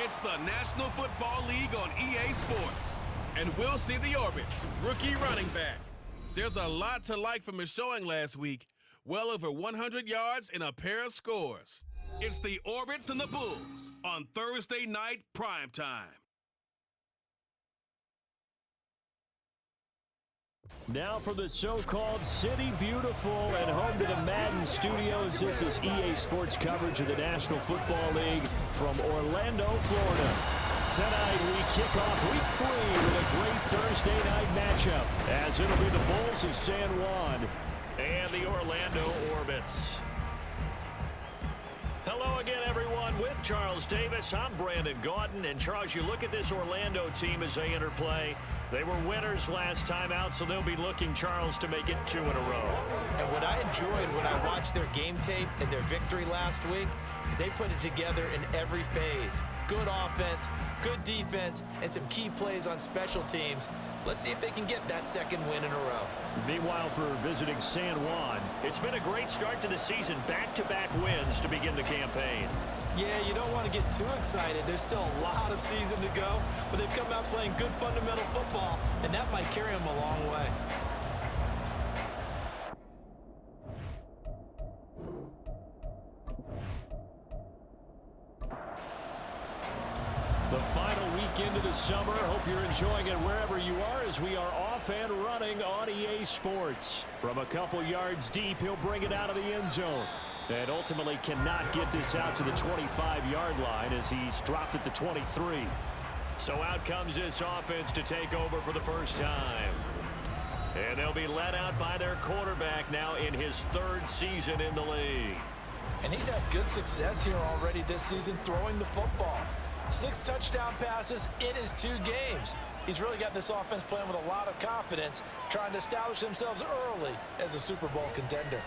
It's the National Football League on EA Sports. And we'll see the Orbits, rookie running back. There's a lot to like from his showing last week. Well over 100 yards and a pair of scores. It's the Orbits and the Bulls on Thursday night primetime. Now for the so-called City Beautiful and home to the Madden Studios. This is EA Sports coverage of the National Football League from Orlando, Florida. Tonight we kick off Week 3 with a great Thursday night matchup, as it'll be the Bulls of San Juan and the Orlando Orbits. Hello again, everyone. With Charles Davis, I'm Brandon Gaudin. And Charles, you look at this Orlando team as they enter play. They were winners last time out, so they'll be looking, Charles, to make it 2 in a row. And what I enjoyed when I watched their game tape and their victory last week is they put it together in every phase. Good offense, good defense, and some key plays on special teams. Let's see if they can get that second win in a row. Meanwhile, for visiting San Juan, it's been a great start to the season. Back-to-back wins to begin the campaign. Yeah, you don't want to get too excited. There's still a lot of season to go, but they've come out playing good fundamental football, and that might carry them a long way. The final week into the summer. Hope you're enjoying it wherever you are, as we are off and running on EA Sports. From a couple yards deep, he'll bring it out of the end zone. And ultimately cannot get this out to the 25-yard line, as he's dropped it to 23. So out comes this offense to take over for the first time. And they'll be led out by their quarterback now in his 3rd season in the league. And he's had good success here already this season throwing the football. 6 touchdown passes in his 2 games. He's really got this offense playing with a lot of confidence, trying to establish themselves early as a Super Bowl contender.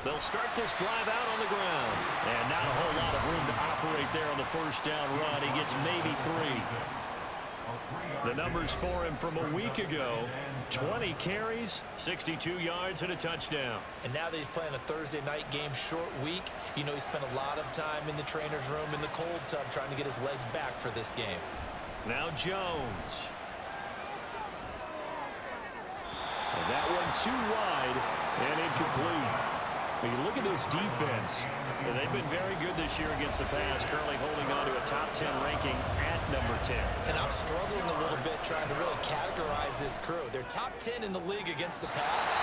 They'll start this drive out on the ground. And not a whole lot of room to operate there on the first down run. He gets maybe 3. The numbers for him from a week ago: 20 carries, 62 yards, and a touchdown. And now that he's playing a Thursday night game, short week, you know he spent a lot of time in the trainer's room in the cold tub trying to get his legs back for this game. Now Jones. And that one too wide and incomplete. When you look at this defense, they've been very good this year against the pass, currently holding on to a top 10 ranking at number 10. And I'm struggling a little bit trying to really categorize this crew. They're top 10 in the league against the pass,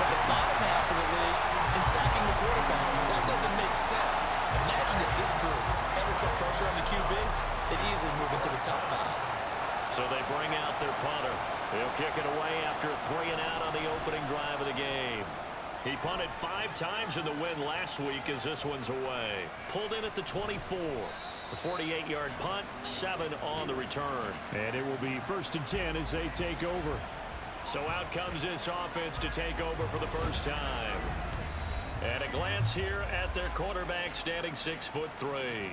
but the bottom half of the league in sacking the quarterback. That doesn't make sense. Imagine if this group ever put pressure on the QB, they'd easily move into the top 5. So they bring out their punter. He'll kick it away after a 3 and out on the opening drive of the game. He punted 5 times in the win last week, as this one's away. Pulled in at the 24. A 48-yard punt, 7 on the return. And it will be 1st and 10 as they take over. So out comes this offense to take over for the first time. And a glance here at their quarterback, standing 6'3".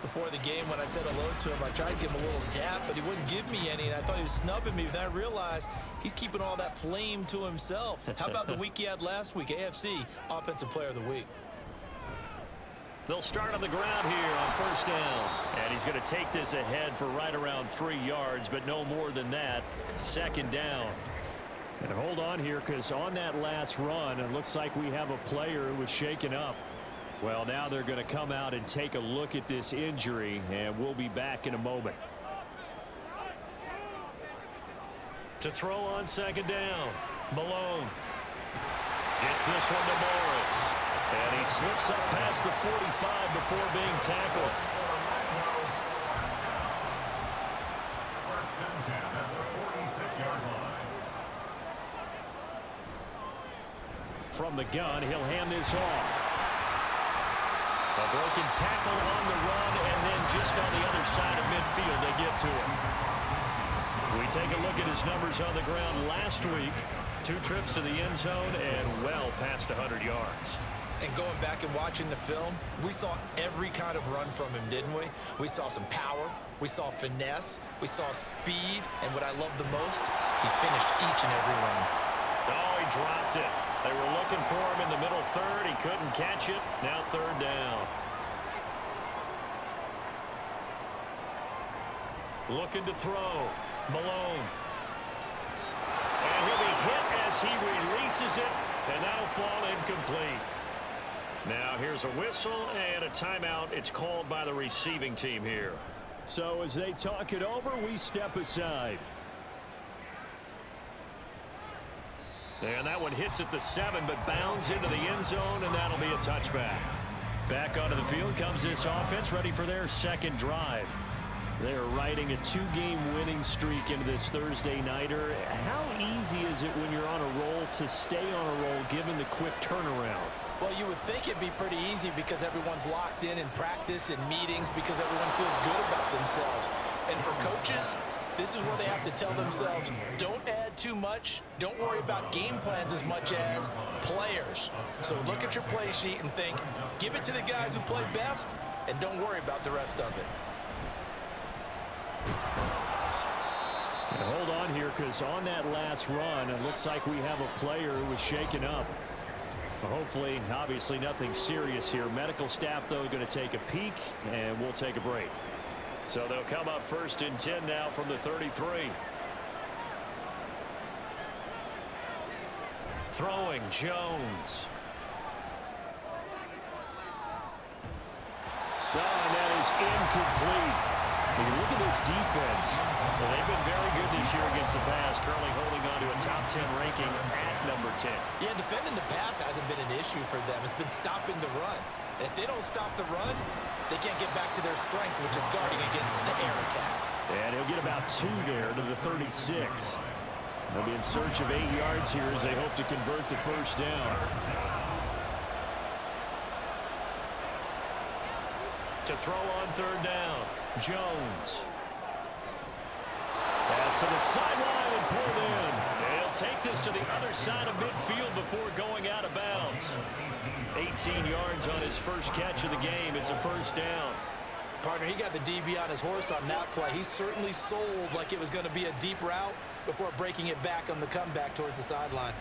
Before the game, when I said hello to him, I tried to give him a little dap, but he wouldn't give me any, and I thought he was snubbing me. Then I realized he's keeping all that flame to himself. How about the week he had last week? AFC Offensive Player of the Week. They'll start on the ground here on 1st down. And he's going to take this ahead for right around 3 yards, but no more than that. 2nd down. And hold on here, because on that last run, it looks like we have a player who was shaken up. Well, now they're going to come out and take a look at this injury, and we'll be back in a moment. To throw on 2nd down, Malone gets this one to Morris. And he slips up past the 45 before being tackled. From the gun, he'll hand this off. A broken tackle on the run, and then just on the other side of midfield, they get to him. We take a look at his numbers on the ground last week. 2 trips to the end zone and well past 100 yards. And going back and watching the film, we saw every kind of run from him, didn't we? We saw some power, we saw finesse, we saw speed, and what I love the most, he finished each and every run. Oh, he dropped it. They were looking for him in the middle 3rd. He couldn't catch it. Now 3rd down. Looking to throw. Malone. And he'll be hit as he releases it, and that'll fall incomplete. Now here's a whistle and a timeout. It's called by the receiving team here. So as they talk it over, we step aside. And that one hits at the 7, but bounds into the end zone, and that'll be a touchback. Back onto the field comes this offense, ready for their second drive. They're riding a 2-game winning streak into this Thursday nighter. How easy is it when you're on a roll to stay on a roll given the quick turnaround? Well, you would think it'd be pretty easy because everyone's locked in practice and meetings because everyone feels good about themselves. And for coaches, this is where they have to tell themselves, don't add too much. Don't worry about game plans as much as players. So look at your play sheet and think, give it to the guys who play best, and don't worry about the rest of it. And hold on here, because on that last run, it looks like we have a player who was shaken up. Hopefully, obviously nothing serious here. Medical staff, though, going to take a peek, and we'll take a break. So they'll come up 1st and 10 now from the 33. Throwing, Jones. Oh, and that is incomplete. Look at this defense. Well, they've been very good this year against the pass, currently holding on to a top 10 ranking at number 10. Yeah, defending the pass hasn't been an issue for them. It's been stopping the run. And if they don't stop the run, they can't get back to their strength, which is guarding against the air attack. And he'll get about 2 there to the 36. They'll be in search of 8 yards here as they hope to convert the first down. To throw on 3rd down, Jones. Pass to the sideline and pulled in. He'll take this to the other side of midfield before going out of bounds. 18 yards on his first catch of the game. It's a first down. Partner, he got the DB on his horse on that play. He certainly sold like it was going to be a deep route before breaking it back on the comeback towards the sideline.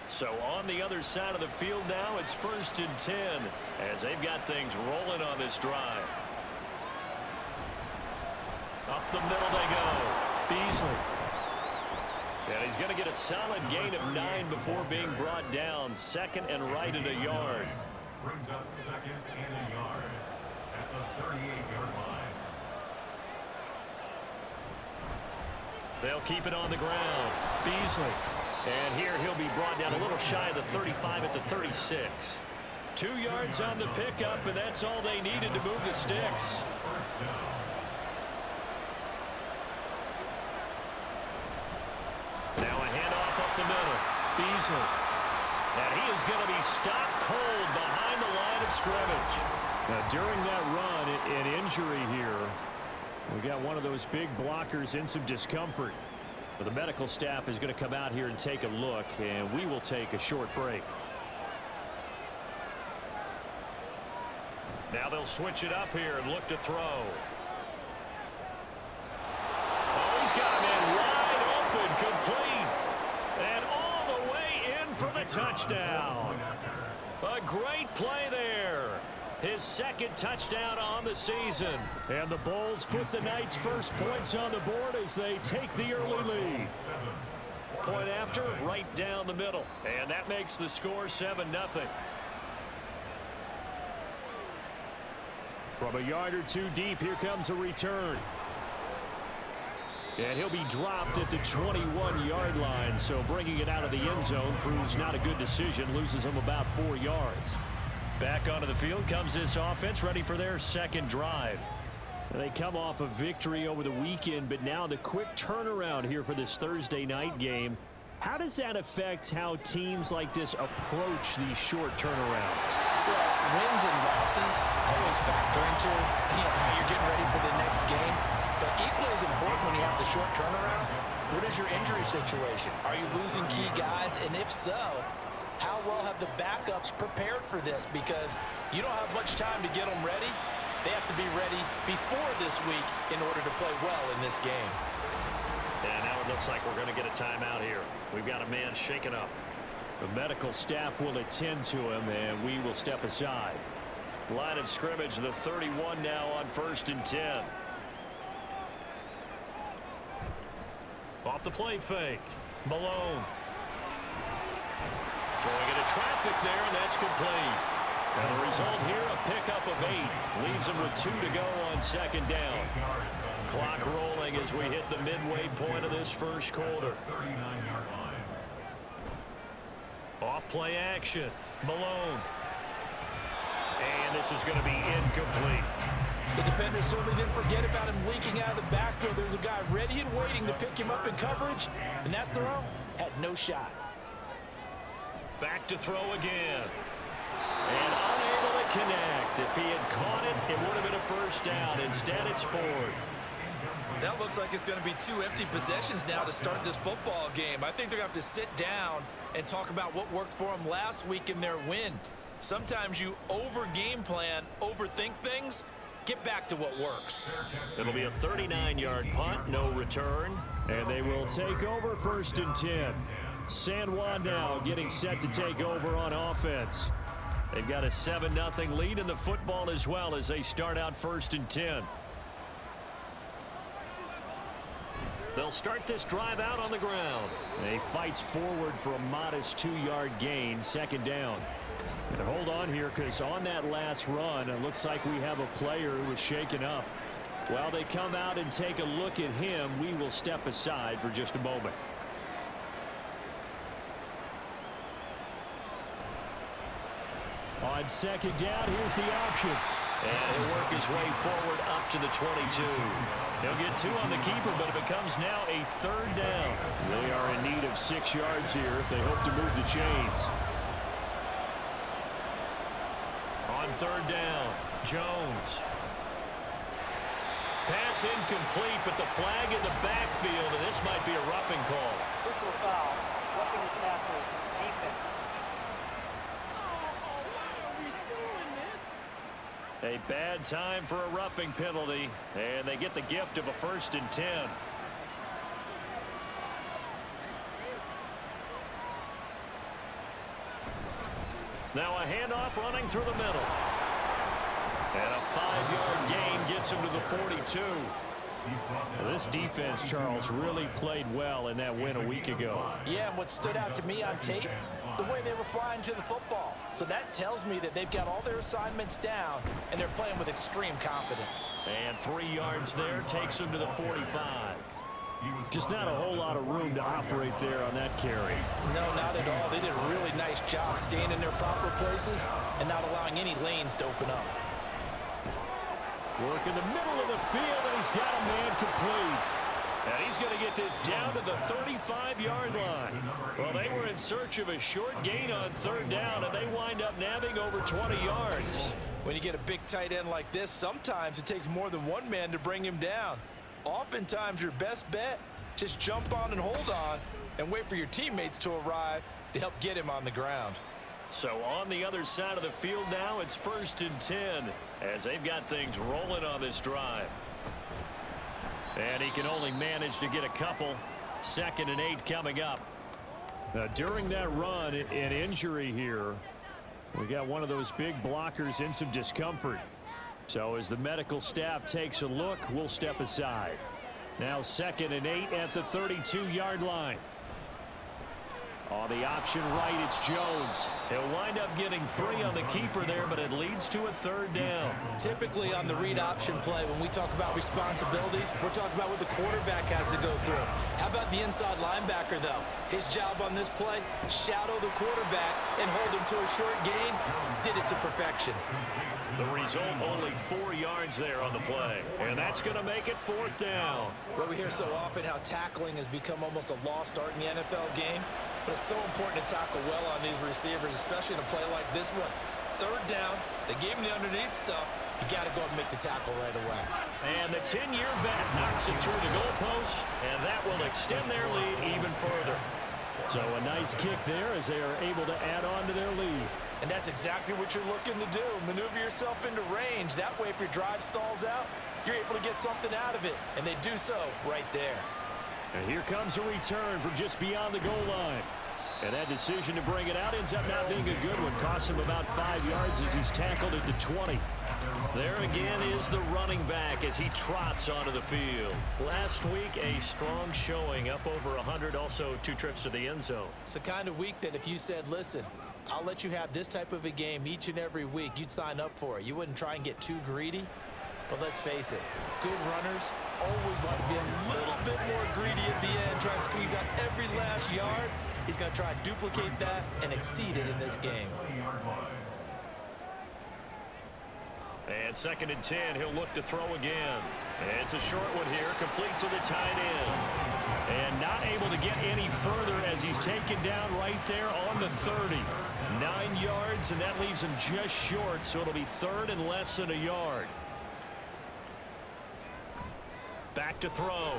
So on the other side of the field now, it's 1st and 10 as they've got things rolling on this drive. Up the middle they go. Beasley. And he's going to get a solid gain of 9 before being brought down. 2nd and right at a yard. Brings up 2nd and a yard at the 38-yard line. They'll keep it on the ground. Beasley. And here he'll be brought down a little shy of the 35 at the 36. 2 yards on the pickup, and that's all they needed to move the sticks. Now a handoff up the middle. Beasley. And he is going to be stopped cold behind the line of scrimmage. Now, during that run, an injury here. We got one of those big blockers in some discomfort. But the medical staff is going to come out here and take a look, and we will take a short break. Now they'll switch it up here and look to throw. Oh, he's got him in wide open, complete. And all the way in for the touchdown. A great play there. His 2nd touchdown on the season. And the Bulls put the Knights' first points on the board as they take the early lead. Point after, right down the middle. And that makes the score 7-0. From a yard or 2 deep, here comes a return. And he'll be dropped at the 21-yard line, so bringing it out of the end zone proves not a good decision, loses him about 4 yards. Back onto the field comes this offense, ready for their 2nd drive. They come off a victory over the weekend, but now the quick turnaround here for this Thursday night game. How does that affect how teams like this approach these short turnarounds? Well, wins and losses always factor into how you're getting ready for the next game. But equally as important when you have the short turnaround, what is your injury situation? Are you losing key guys? And if so, how well have the backups prepared for this? Because you don't have much time to get them ready. They have to be ready before this week in order to play well in this game. And now it looks like we're going to get a timeout here. We've got a man shaken up. The medical staff will attend to him, and we will step aside. Line of scrimmage, the 31 now on 1st and 10. Off the play fake. Malone. Throwing into traffic there, and that's complete. And the result here, a pickup of 8. Leaves him with 2 to go on 2nd down. Clock rolling as we hit the midway point of this first quarter. Off play action. Malone. And this is going to be incomplete. The defender certainly didn't forget about him leaking out of the backfield. There's a guy ready and waiting to pick him up in coverage, and that throw had no shot. Back to throw again. And unable to connect. If he had caught it, it would have been a first down. Instead, it's 4th. That looks like it's going to be 2 empty possessions now to start this football game. I think they're going to have to sit down and talk about what worked for them last week in their win. Sometimes you over-game plan, overthink things. Get back to what works. It'll be a 39-yard punt, no return. And they will take over 1st and 10. San Juan now getting set to take over on offense. They've got a 7-0 lead in the football as well as they start out 1st and 10. They'll start this drive out on the ground. He fights forward for a modest 2-yard gain, 2nd down. And hold on here, because on that last run, it looks like we have a player who was shaken up. While they come out and take a look at him, we will step aside for just a moment. On 2nd down, here's the option. And he'll work his way forward up to the 22. He'll get 2 on the keeper, but it becomes now a 3rd down. They are in need of 6 yards here if they hope to move the chains. On 3rd down, Jones. Pass incomplete, but the flag in the backfield, and this might be a roughing call. Personal foul, roughing the tackle, defense. A bad time for a roughing penalty, and they get the gift of a 1st and 10. Now a handoff running through the middle. And a 5-yard gain gets him to the 42. This defense, Charles, really played well in that win a week ago. Yeah, and what stood out to me on tape, the way they were flying to the football. So that tells me that they've got all their assignments down, and they're playing with extreme confidence. And 3 yards there takes him to the 45. Just not a whole lot of room to operate there on that carry. No, not at all. They did a really nice job staying in their proper places and not allowing any lanes to open up. Work in the middle of the field, and he's got a man complete. And he's going to get this down to the 35-yard line. Well, they were in search of a short gain on 3rd down, and they wind up nabbing over 20 yards. When you get a big tight end like this, sometimes it takes more than one man to bring him down. Oftentimes, your best bet, just jump on and hold on and wait for your teammates to arrive to help get him on the ground. So on the other side of the field now, it's 1st and 10 as they've got things rolling on this drive. And he can only manage to get a couple. 2nd and 8 coming up. Now, during that run, an injury here. We got one of those big blockers in some discomfort. So as the medical staff takes a look, we'll step aside. Now 2nd and 8 at the 32-yard line. On the option right, it's Jones. He'll wind up getting 3 on the keeper there, but it leads to a 3rd down. Typically on the read option play, when we talk about responsibilities, we're talking about what the quarterback has to go through. How about the inside linebacker, though? His job on this play, shadow the quarterback and hold him to a short gain. Did it to perfection. The result, only 4 yards there on the play. And that's going to make it 4th down. Well, we hear so often how tackling has become almost a lost art in the NFL game. But it's so important to tackle well on these receivers, especially in a play like this one. 3rd down, they gave him the underneath stuff. You got to go and make the tackle right away. And the 10-year vet knocks it through the goalpost, and that will extend their lead even further. So a nice kick there as they are able to add on to their lead. And that's exactly what you're looking to do. Maneuver yourself into range. That way, if your drive stalls out, you're able to get something out of it. And they do so right there. And here comes a return from just beyond the goal line. And that decision to bring it out ends up not being a good one. Costs him about 5 yards as he's tackled at the 20. There again is the running back as he trots onto the field. Last week, a strong showing, up over 100, also 2 trips to the end zone. It's the kind of week that if you said, listen, I'll let you have this type of a game each and every week, you'd sign up for it. You wouldn't try and get too greedy. But let's face it, good runners always want to be a little bit more greedy at the end, try and squeeze out every last yard. He's going to try and duplicate that and exceed it in this game. And 2nd and 10, he'll look to throw again. And it's a short one here, complete to the tight end. And not able to get any further as he's taken down right there on the 30. 9 yards, and that leaves him just short, so it'll be 3rd and less than a yard. Back to throw.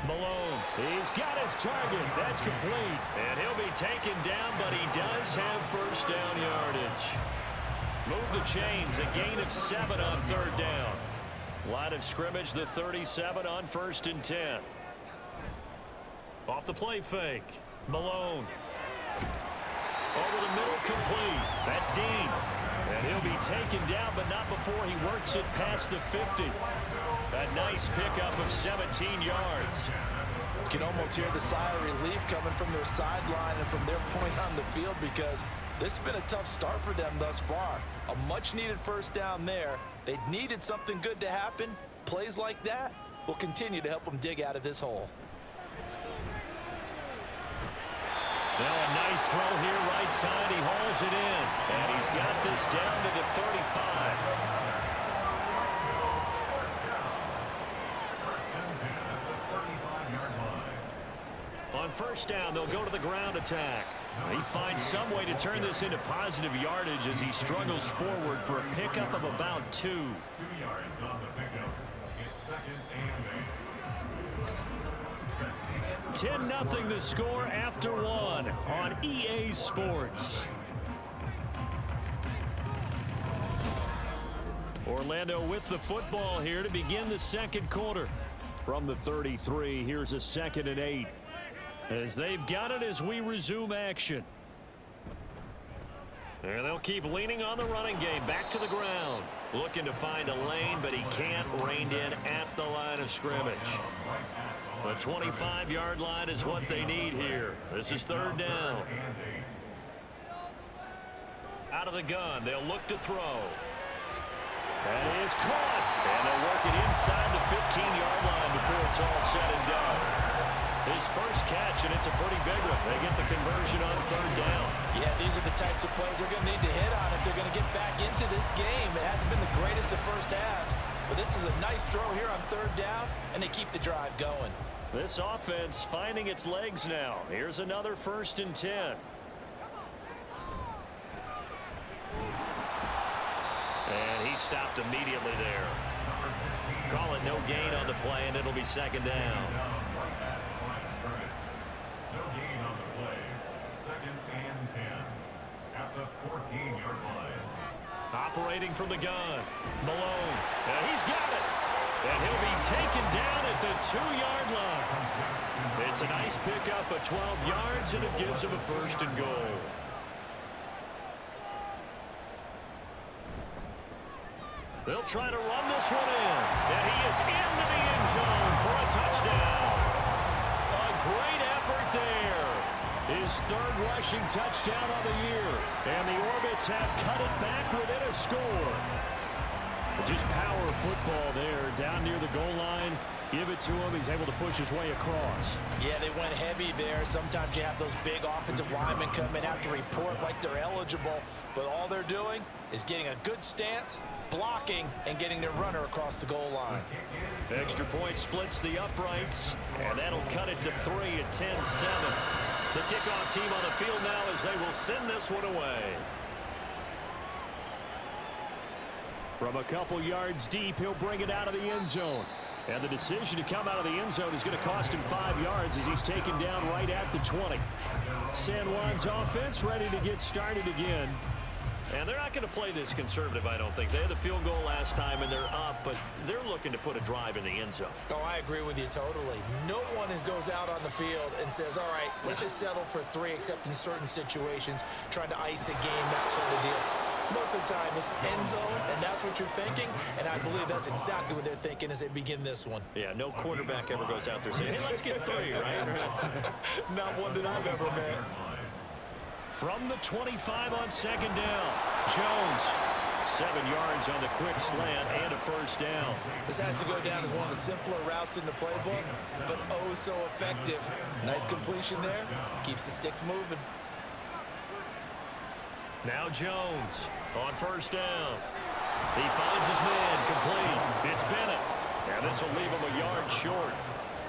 Malone, he's got his target. That's complete. And he'll be taken down, but he does have first down yardage. Move the chains, a gain of 7 on 3rd down. Line of scrimmage, the 37 on 1st and 10. Off the play fake. Malone. Over the middle, complete. That's Dean. And he'll be taken down, but not before he works it past the 50. A nice pickup of 17 yards. You can almost hear the sigh of relief coming from their sideline and from their point on the field, because this has been a tough start for them thus far. A much-needed first down there. They needed something good to happen. Plays like that will continue to help them dig out of this hole. Now a nice throw here right side. He hauls it in. And he's got this down to the 35. On first down, they'll go to the ground attack. He finds some way to turn this into positive yardage as he struggles forward for a pickup of about 2. 2 yards on the pickup. It's 2nd and 10-0 the score after 1 on EA Sports. Orlando with the football here to begin the 2nd quarter. From the 33, here's a 2nd and 8. As they've got it as we resume action. And they'll keep leaning on the running game. Back to the ground. Looking to find a lane, but he can't rein in at the line of scrimmage. The 25-yard line is what they need here. This is 3rd down. Out of the gun, they'll look to throw. That is caught. And they'll work it inside the 15-yard line before it's all said and done. His first catch, and it's a pretty big one. They get the conversion on 3rd down. Yeah, these are the types of plays they're going to need to hit on if they're going to get back into this game. It hasn't been the greatest of first halves, but this is a nice throw here on 3rd down, and they keep the drive going. This offense finding its legs now. Here's another 1st and 10. And he stopped immediately there. Call it no gain on the play, and it'll be 2nd down. No gain on the play. 2nd and 10. At the 14-yard line. Operating from the gun. Malone. And he's got it. And he'll be taken down at the 2-yard line. It's a nice pickup of 12 yards, and it gives him a 1st and goal. They'll try to run this one in. And he is into the end zone for a touchdown. A great effort there. His 3rd rushing touchdown of the year. And the Orbits have cut it back within a score. Just power football there down near the goal line. Give it to him. He's able to push his way across. Yeah, they went heavy there. Sometimes you have those big offensive linemen come in, have to report like they're eligible. But all they're doing is getting a good stance, blocking, and getting their runner across the goal line. Extra point splits the uprights, and that'll cut it to 3 at 10-7. The kickoff team on the field now as they will send this one away. From a couple yards deep, he'll bring it out of the end zone. And the decision to come out of the end zone is going to cost him 5 yards as he's taken down right at the 20. San Juan's offense ready to get started again And they're not going to play this conservative, I don't think. They had the field goal last time, and they're up, but they're looking to put a drive in the end zone. Oh, I agree with you totally. No one goes out on the field and says, all right, let's just settle for 3, except in certain situations, trying to ice a game, that sort of deal. Most of the time, it's end zone, and that's what you're thinking, and I believe that's exactly what they're thinking as they begin this one. Yeah, no quarterback ever goes out there saying, hey, let's get 3, right? Not one that I've ever met. From the 25 on second down, Jones. 7 yards on the quick slant and a first down. This has to go down as one of the simpler routes in the playbook, but oh so effective. Nice completion there. Keeps the sticks moving. Now Jones on first down. He finds his man complete. It's Bennett. And this will leave him a yard short.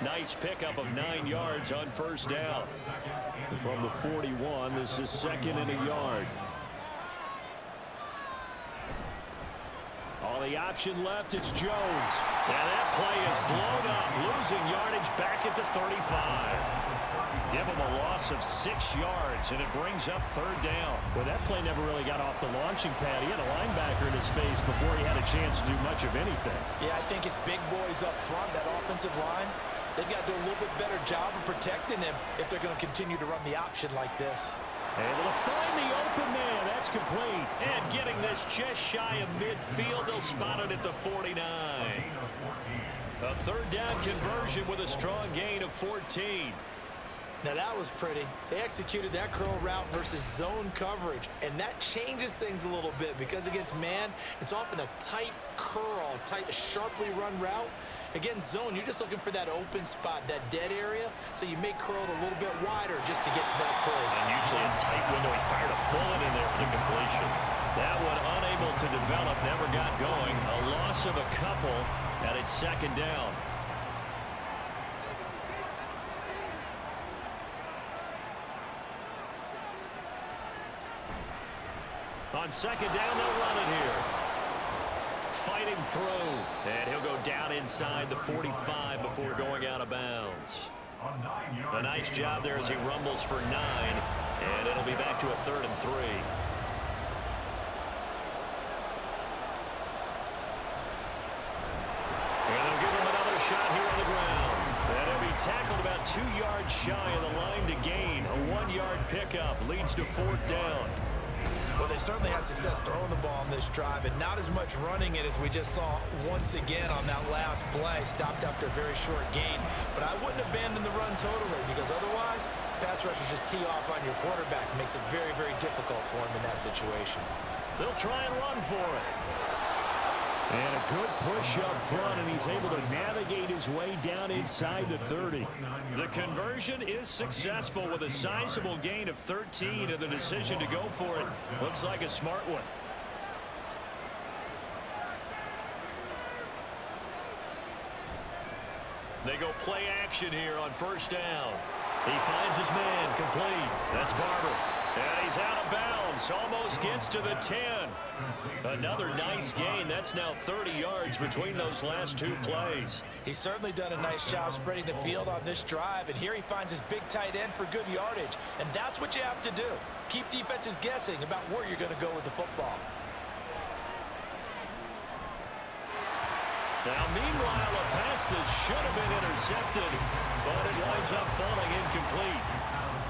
Nice pickup of 9 yards on first down. From the 41, this is 2nd and a yard. On the option left, it's Jones. And that play is blown up, losing yardage back at the 35. Give him a loss of 6 yards, and it brings up 3rd down. Well, that play never really got off the launching pad. He had a linebacker in his face before he had a chance to do much of anything. Yeah, I think it's big boys up front, that offensive line. They've got to do a little bit better job of protecting him if they're going to continue to run the option like this. Able to find the open man. That's complete. And getting this just shy of midfield. They'll spot it at the 49. A 3rd down conversion with a strong gain of 14. Now that was pretty. They executed that curl route versus zone coverage, and that changes things a little bit because against man, it's often a tight curl, tight, sharply run route. Against zone, you're just looking for that open spot, that dead area, so you may curl it a little bit wider just to get to that place. And usually a tight window. He fired a bullet in there for the completion. That one unable to develop, never got going. A loss of a couple, and it's 2nd down. On 2nd down, they'll run it here. Fighting through, and he'll go down inside the 45 before going out of bounds. A nice job there as he rumbles for 9, and it'll be back to a 3rd and 3. And they'll give him another shot here on the ground. And he'll be tackled about 2 yards shy of the line to gain. A 1-yard pickup leads to 4th down. Well, they certainly had success throwing the ball on this drive, and not as much running it as we just saw once again on that last play. Stopped after a very short gain. But I wouldn't abandon the run totally, because otherwise, pass rushers just tee off on your quarterback. Makes it very, very difficult for him in that situation. They'll try and run for it. And a good push up front, and he's able to navigate his way down inside the 30. The conversion is successful with a sizable gain of 13, and the decision to go for it looks like a smart one. They go play action here on 1st down. He finds his man complete. That's Barber. And he's out of bounds. Almost gets to the 10. Another nice gain. That's now 30 yards between those last 2 plays. He's certainly done a nice job spreading the field on this drive, and here he finds his big tight end for good yardage. And that's what you have to do. Keep defenses guessing about where you're going to go with the football. Now, meanwhile, a pass that should have been intercepted, but it winds up falling incomplete.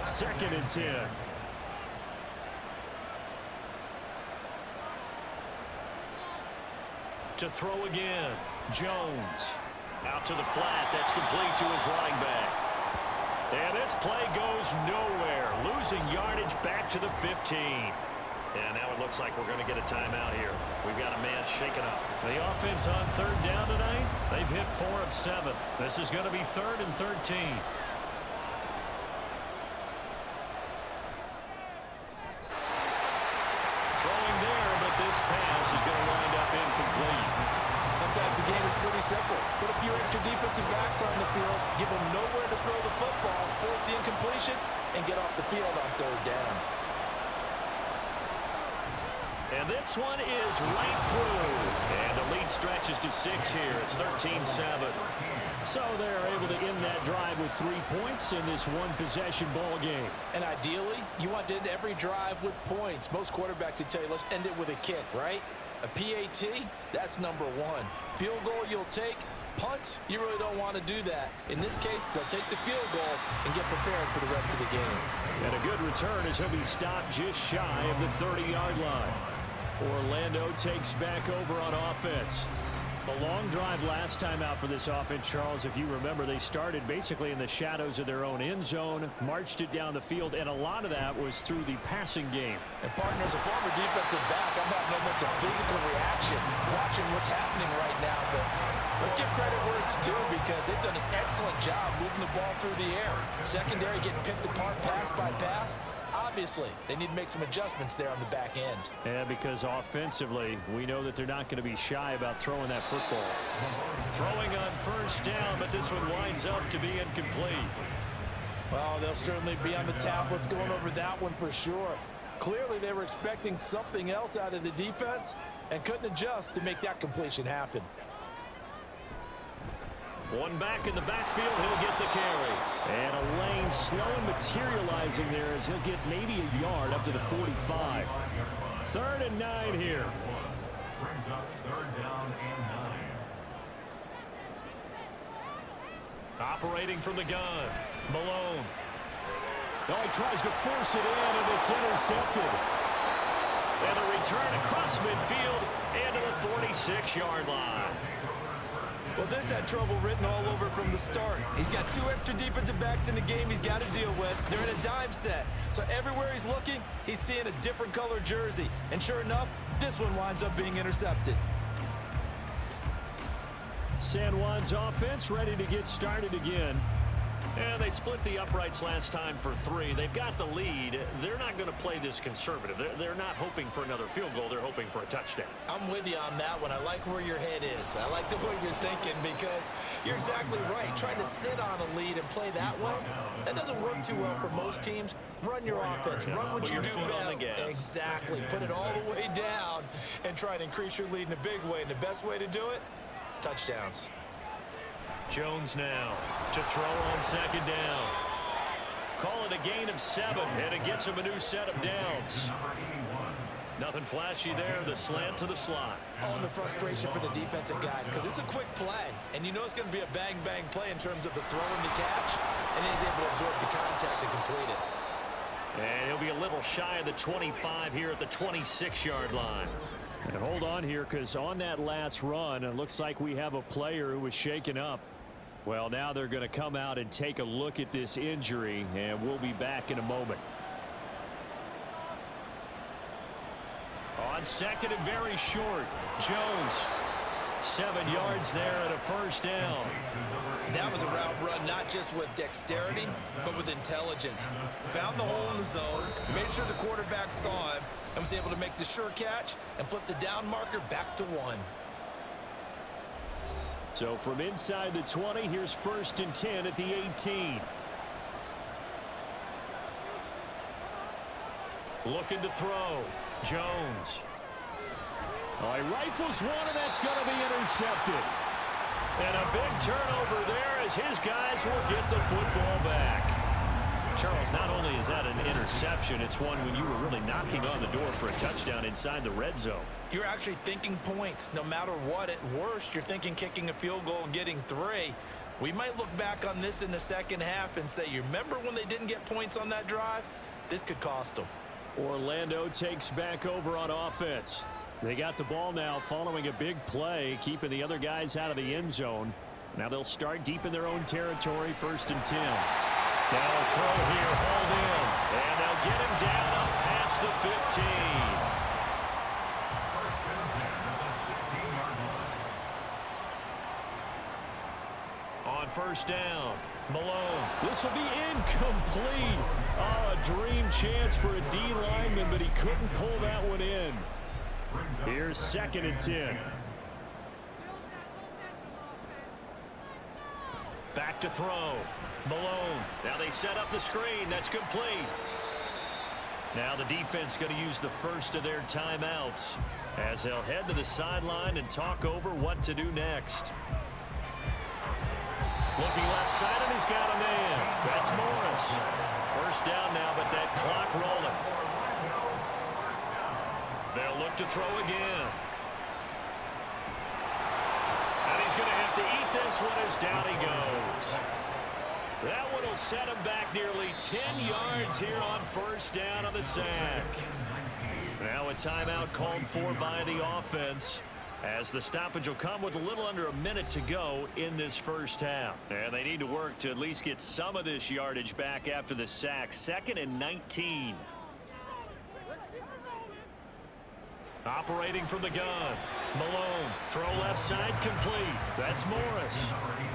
2nd and 10. To throw again, Jones. Out to the flat, that's complete to his running back. And this play goes nowhere, losing yardage back to the 15. And now it looks like we're going to get a timeout here. We've got a man shaken up. The offense on 3rd down tonight, they've hit 4 of 7. This is going to be 3rd and 13. Throwing there, but this pass is going to wind up incomplete. Sometimes the game is pretty simple. Put a few extra defensive backs on the field, give them nowhere to throw the football, force the incompletion, and get off the field on 3rd down. And this one is right through. And the lead stretches to 6 here. It's 13-7. So they're able to end that drive with 3 points in this one-possession ball game. And ideally, you want to end every drive with points. Most quarterbacks would tell you, let's end it with a kick, right? A PAT, that's number one. Field goal you'll take. Punts, you really don't want to do that. In this case, they'll take the field goal and get prepared for the rest of the game. And a good return as he'll be stopped just shy of the 30-yard line. Orlando takes back over on offense. A long drive last time out for this offense, Charles. If you remember, they started basically in the shadows of their own end zone, marched it down the field, and a lot of that was through the passing game. And partner, as a former defensive back, I'm having almost a physical reaction watching what's happening right now. But let's give credit where it's due, because they've done an excellent job moving the ball through the air. Secondary getting picked apart pass by pass. Obviously, they need to make some adjustments there on the back end. Yeah, because offensively, we know that they're not going to be shy about throwing that football. Throwing on first down, but this one winds up to be incomplete. Well, they'll certainly be on the tablets going over that one for sure. Clearly, they were expecting something else out of the defense and couldn't adjust to make that completion happen. One back in the backfield, he'll get the carry. And a lane slow materializing there as he'll get maybe a yard up to the 45. 3rd and 9 here. Brings up 3rd down and 9. Operating from the gun, Malone. Oh, he tries to force it in, and it's intercepted. And a return across midfield into the 46-yard line. Well, this had trouble written all over from the start. He's got 2 extra defensive backs in the game he's got to deal with. They're in a dime set. So everywhere he's looking, he's seeing a different color jersey. And sure enough, this one winds up being intercepted. San Juan's offense ready to get started again. And they split the uprights last time for 3. They've got the lead. They're not going to play this conservative. They're not hoping for another field goal. They're hoping for a touchdown. I'm with you on that one. I like where your head is. I like the way you're thinking, because you're exactly right. Trying to sit on a lead and play that way, that doesn't work too well for most teams. Run your offense. Run what you do best. Exactly. Put it all the way down and try to increase your lead in a big way. And the best way to do it, touchdowns. Jones now to throw on 2nd down. Call it a gain of 7, and it gets him a new set of downs. Nothing flashy there. The slant to the slot. Oh, and the frustration for the defensive guys, because it's a quick play, and you know it's going to be a bang-bang play in terms of the throw and the catch, and he's able to absorb the contact to complete it. And he'll be a little shy of the 25 here at the 26-yard line. And hold on here, because on that last run, it looks like we have a player who was shaken up. Well, now they're going to come out and take a look at this injury, and we'll be back in a moment. On 2nd and very short, Jones. 7 yards there and a 1st down. That was a route run not just with dexterity, but with intelligence. Found the hole in the zone, made sure the quarterback saw him, and was able to make the sure catch and flip the down marker back to 1. So from inside the 20, here's 1st and 10 at the 18. Looking to throw. Jones. Oh, he rifles one, and that's going to be intercepted. And a big turnover there as his guys will get the football back. Charles, not only is that an interception, it's one when you were really knocking on the door for a touchdown inside the red zone. You're actually thinking points. No matter what, at worst, you're thinking kicking a field goal and getting 3. We might look back on this in the second half and say, you remember when they didn't get points on that drive? This could cost them. Orlando takes back over on offense. They got the ball now following a big play, keeping the other guys out of the end zone. Now they'll start deep in their own territory, 1st and 10. Now a throw here, hauled in. And they'll get him down up past the 15. On 1st down, Malone. This will be incomplete. Oh, a dream chance for a D lineman, but he couldn't pull that one in. Here's 2nd and 10. Back to throw. Malone. Now they set up the screen. That's complete. Now the defense going to use the first of their timeouts as they'll head to the sideline and talk over what to do next. Looking left side, and he's got a man. That's Morris. First down now, but that clock rolling. They'll look to throw again. And he's going to have to eat this one as down he goes. That one will set him back nearly 10 yards here on first down on the sack. Now a timeout called for by the offense, as the stoppage will come with a little under a minute to go in this first half. And they need to work to at least get some of this yardage back after the sack. 2nd and 19. Operating from the gun. Malone, throw left side, complete. That's Morris.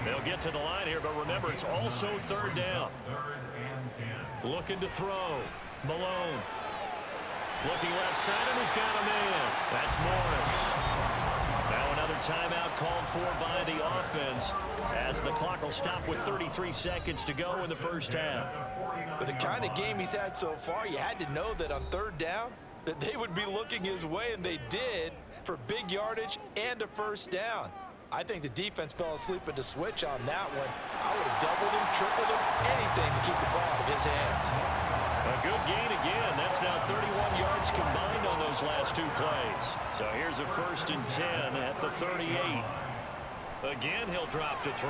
They'll get to the line here, but remember, it's also 3rd down. Looking to throw. Malone. Looking left side, and he's got a man. That's Morris. Now another timeout called for by the offense, as the clock will stop with 33 seconds to go in the first half. With the kind of game he's had so far, you had to know that on 3rd down, that they would be looking his way, and they did, for big yardage and a first down. I think the defense fell asleep at the switch on that one. I would have doubled him, tripled him, anything to keep the ball out of his hands. A good gain again. That's now 31 yards combined on those last 2 plays. So here's a 1st and 10 at the 38. Again, he'll drop to throw.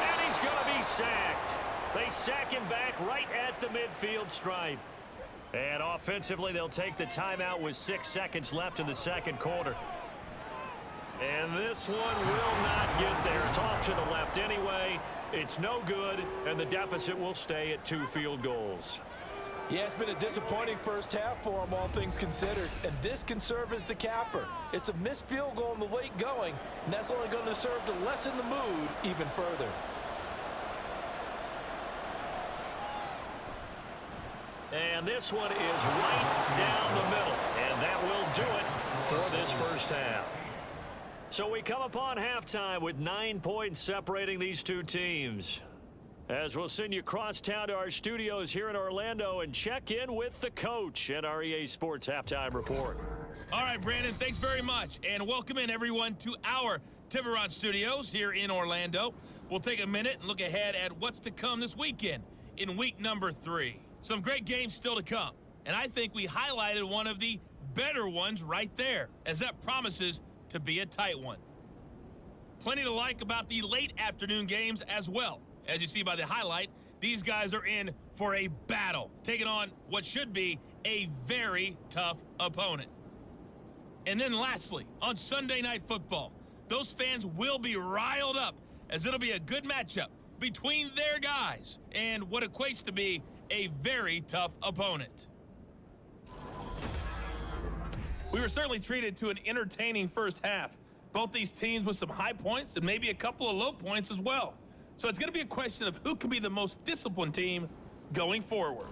And he's going to be sacked. They sack him back right at the midfield stripe. And offensively, they'll take the timeout with 6 seconds left in the 2nd quarter. And this one will not get there. It's off to the left anyway. It's no good, and the deficit will stay at 2 field goals. Yeah, it's been a disappointing first half for them, all things considered. And this can serve as the capper. It's a missed field goal in the late going, and that's only going to serve to lessen the mood even further. And this one is right down the middle. And that will do it for this first half. So we come upon halftime with 9 points separating these 2 teams. As we'll send you across town to our studios here in Orlando and check in with the coach at our EA Sports Halftime Report. All right, Brandon, thanks very much. And welcome in, everyone, to our Tiburon Studios here in Orlando. We'll take a minute and look ahead at what's to come this weekend in week number 3. Some great games still to come, and I think we highlighted one of the better ones right there, as that promises to be a tight one. Plenty to like about the late afternoon games as well. As you see by the highlight, these guys are in for a battle, taking on what should be a very tough opponent. And then lastly, on Sunday Night Football, those fans will be riled up, as it'll be a good matchup between their guys and what equates to be a very tough opponent. We were certainly treated to an entertaining first half. Both these teams with some high points and maybe a couple of low points as well. So it's going to be a question of who can be the most disciplined team going forward.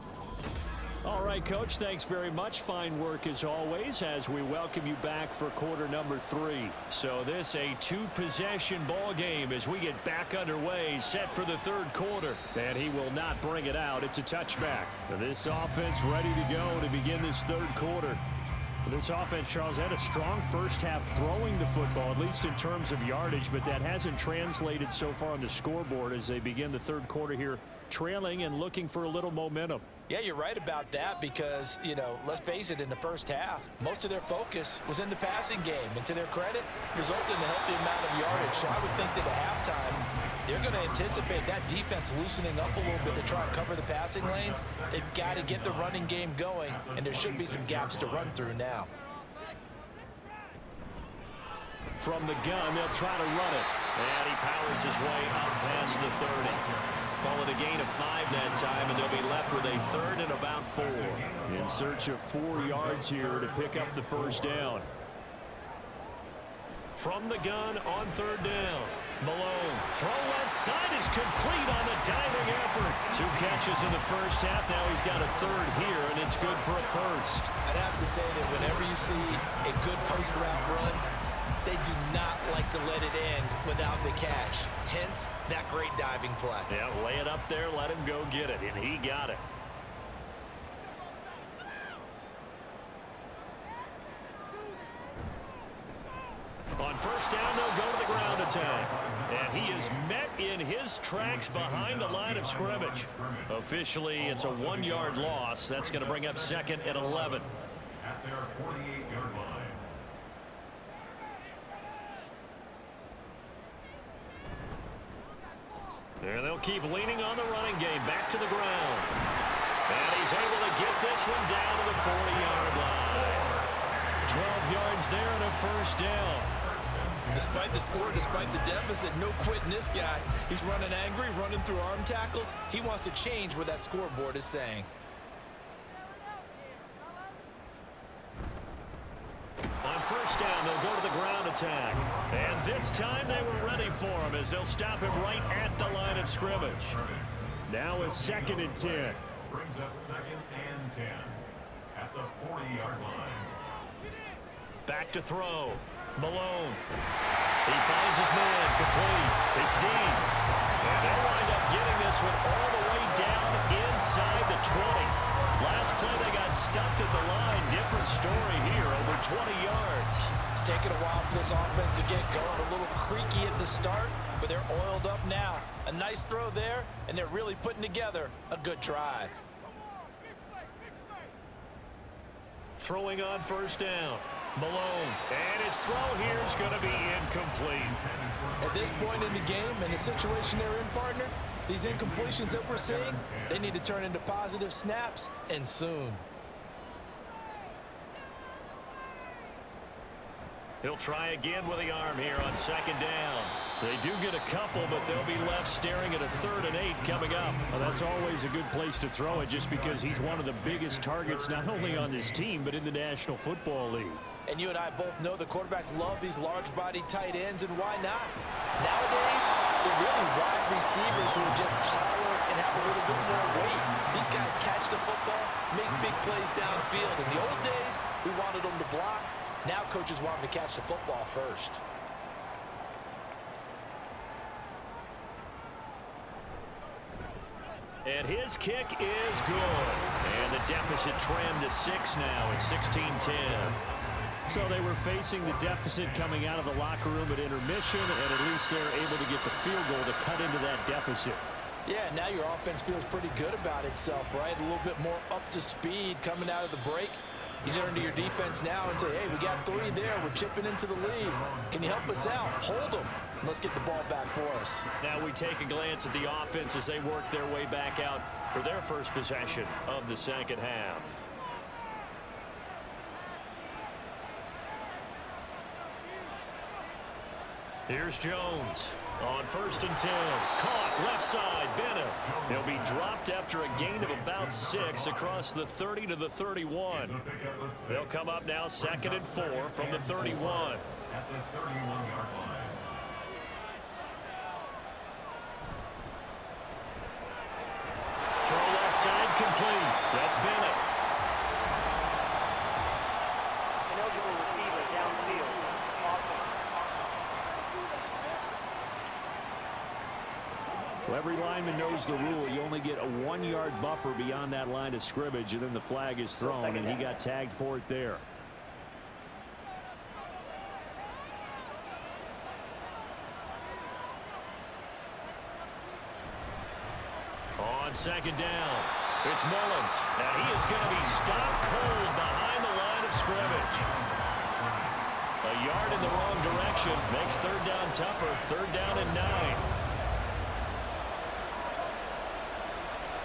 All right, Coach, thanks very much. Fine work as always as we welcome you back for quarter number 3. So this a 2-possession ball game as we get back underway, set for the 3rd quarter. And he will not bring it out. It's a touchback. This offense ready to go to begin this 3rd quarter. This offense, Charles, had a strong first half throwing the football, at least in terms of yardage, but that hasn't translated so far on the scoreboard as they begin the 3rd quarter here, trailing and looking for a little momentum. Yeah, you're right about that because, you know, let's face it, in the first half, most of their focus was in the passing game. And to their credit, resulted in a healthy amount of yardage. So I would think that at halftime, they're going to anticipate that defense loosening up a little bit to try and cover the passing lanes. They've got to get the running game going, and there should be some gaps to run through now. From the gun, they'll try to run it. And he powers his way up past the 30. Call it a gain of 5 that time, and they'll be left with a 3rd and about 4. In search of 4 yards here to pick up the first down. From the gun on 3rd down. Malone, throw left side is complete on the diving effort. 2 catches in the first half. Now he's got a 3rd here, and it's good for a 1st. I'd have to say that whenever you see a good post route run, they do not like to let it end without the catch. Hence, that great diving play. Yeah, lay it up there, let him go get it, and he got it. On first down, they'll go to the ground attack. And he is met in his tracks behind the line of scrimmage. Officially, it's a 1-yard loss. That's going to bring up 2nd and 11. At their 48-yard line. And they'll keep leaning on the running game. Back to the ground. And he's able to get this one down to the 40-yard line. 12 yards there and a first down. Despite the score, despite the deficit, no quitting this guy. He's running angry, running through arm tackles. He wants to change what that scoreboard is saying. On first down, they'll go to the ground attack. And this time they were ready for him as they'll stop him right at the line of scrimmage. Now a 2nd and 10. Brings up 2nd and 10 at the 40-yard line. Back to throw. Malone. He finds his man. Complete. It's deep. And they'll wind up getting this one all the way down inside the 20. Last play they got stuffed at the line. Different story here. Over 20 yards. It's taken a while for this offense to get going. A little creaky at the start, but they're oiled up now. A nice throw there, and they're really putting together a good drive. Throwing on first down. Malone. And his throw here is going to be incomplete. At this point in the game, and the situation they're in, partner, these incompletions that we're seeing, they need to turn into positive snaps, and soon. He'll try again with the arm here on 2nd down. They do get a couple, but they'll be left staring at a 3rd and 8 coming up. Well, that's always a good place to throw it just because he's one of the biggest targets not only on this team but in the National Football League. And you and I both know the quarterbacks love these large-body tight ends, and why not? Nowadays, they're really wide receivers who are just taller and have a little bit more weight. These guys catch the football, make big plays downfield. In the old days, we wanted them to block. Now coaches want them to catch the football first. And his kick is good. And the deficit trimmed to 6 now at 16-10. So they were facing the deficit coming out of the locker room at intermission, and at least they're able to get the field goal to cut into that deficit. Yeah, now your offense feels pretty good about itself, right? A little bit more up to speed coming out of the break. You turn to your defense now and say, hey, we got 3 there. We're chipping into the lead. Can you help us out? Hold them. Let's get the ball back for us. Now we take a glance at the offense as they work their way back out for their first possession of the second half. Here's Jones on 1st and 10. Caught left side. Bennett. He'll be dropped after a gain of about 6 across the 30 to the 31. They'll come up now 2nd and 4 from the 31. At the 31-yard line. Throw left side complete. That's Bennett. Inaugural receiver downfield. Awesome. Well, every lineman knows the rule. You only get a 1-yard buffer beyond that line of scrimmage, and then the flag is thrown, and he got tagged for it there. On 2nd down, it's Mullins, and he is going to be stopped cold behind the line of scrimmage. A yard in the wrong direction makes 3rd down tougher. 3rd down and 9.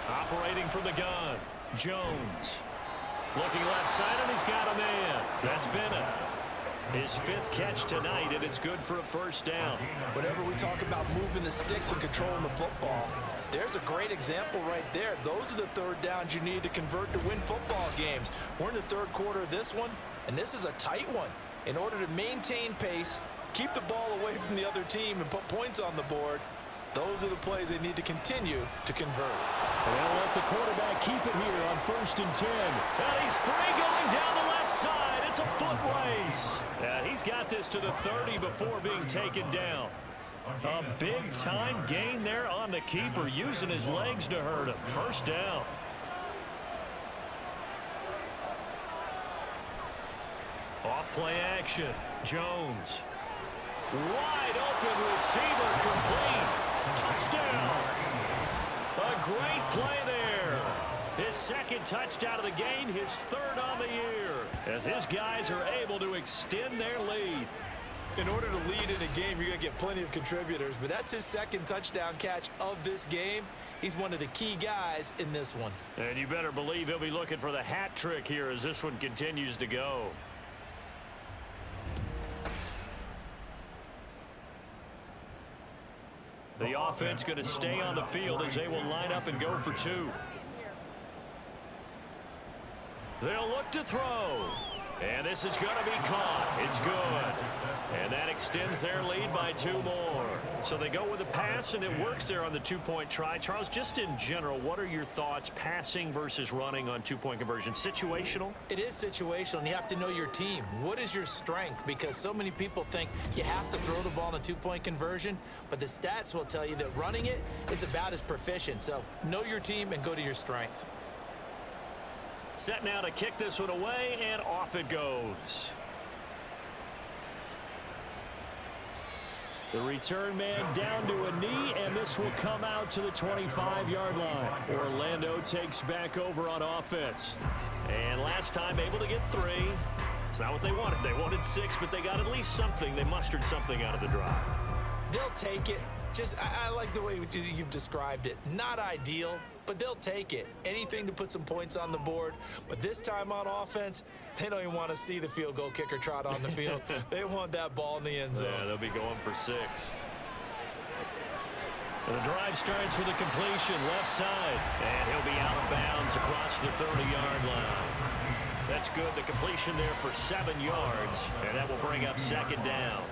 Operating from the gun, Jones. Looking left side, and he's got a man. That's Bennett. His 5th catch tonight, and it's good for a first down. Whenever we talk about moving the sticks and controlling the football, there's a great example right there. Those are the 3rd downs you need to convert to win football games. We're in the 3rd quarter of this one, and this is a tight one. In order to maintain pace, keep the ball away from the other team, and put points on the board, those are the plays they need to continue to convert. And they'll let the quarterback keep it here on 1st and 10. And he's free going down the left side. It's a foot race. Yeah, he's got this to the 30 before being taken down. A big-time gain there on the keeper, using his legs to hurt him. First down. Off play action. Jones. Wide open receiver, complete. Touchdown. A great play there. His second touchdown of the game, his third on the year, as his guys are able to extend their lead. In order to lead in a game, you're going to get plenty of contributors, but that's his second touchdown catch of this game. He's one of the key guys in this one. And you better believe he'll be looking for the hat trick here as this one continues to go. The offense going to stay on the field as they will line up and go for two. They'll look to throw. And this is going to be caught. It's good. And that extends their lead by 2 more. So they go with a pass, and it works there on the 2-point try. Charles, just in general, what are your thoughts passing versus running on 2-point conversion? Situational? It is situational, and you have to know your team. What is your strength? Because so many people think you have to throw the ball in a 2-point conversion, but the stats will tell you that running it is about as proficient. So know your team and go to your strength. Set now to kick this one away, and off it goes. The return man down to a knee, and this will come out to the 25-yard line. Orlando takes back over on offense. And last time able to get 3. It's not what they wanted. They wanted 6, but they got at least something. They mustered something out of the drive. They'll take it. I like the way you've described it. Not ideal, but they'll take it. Anything to put some points on the board. But this time on offense, they don't even want to see the field goal kicker trot on the field. They want that ball in the end zone. Yeah, they'll be going for 6. The drive starts with a completion left side. And he'll be out of bounds across the 30-yard line. That's good. The completion there for 7 yards. And that will bring up second down.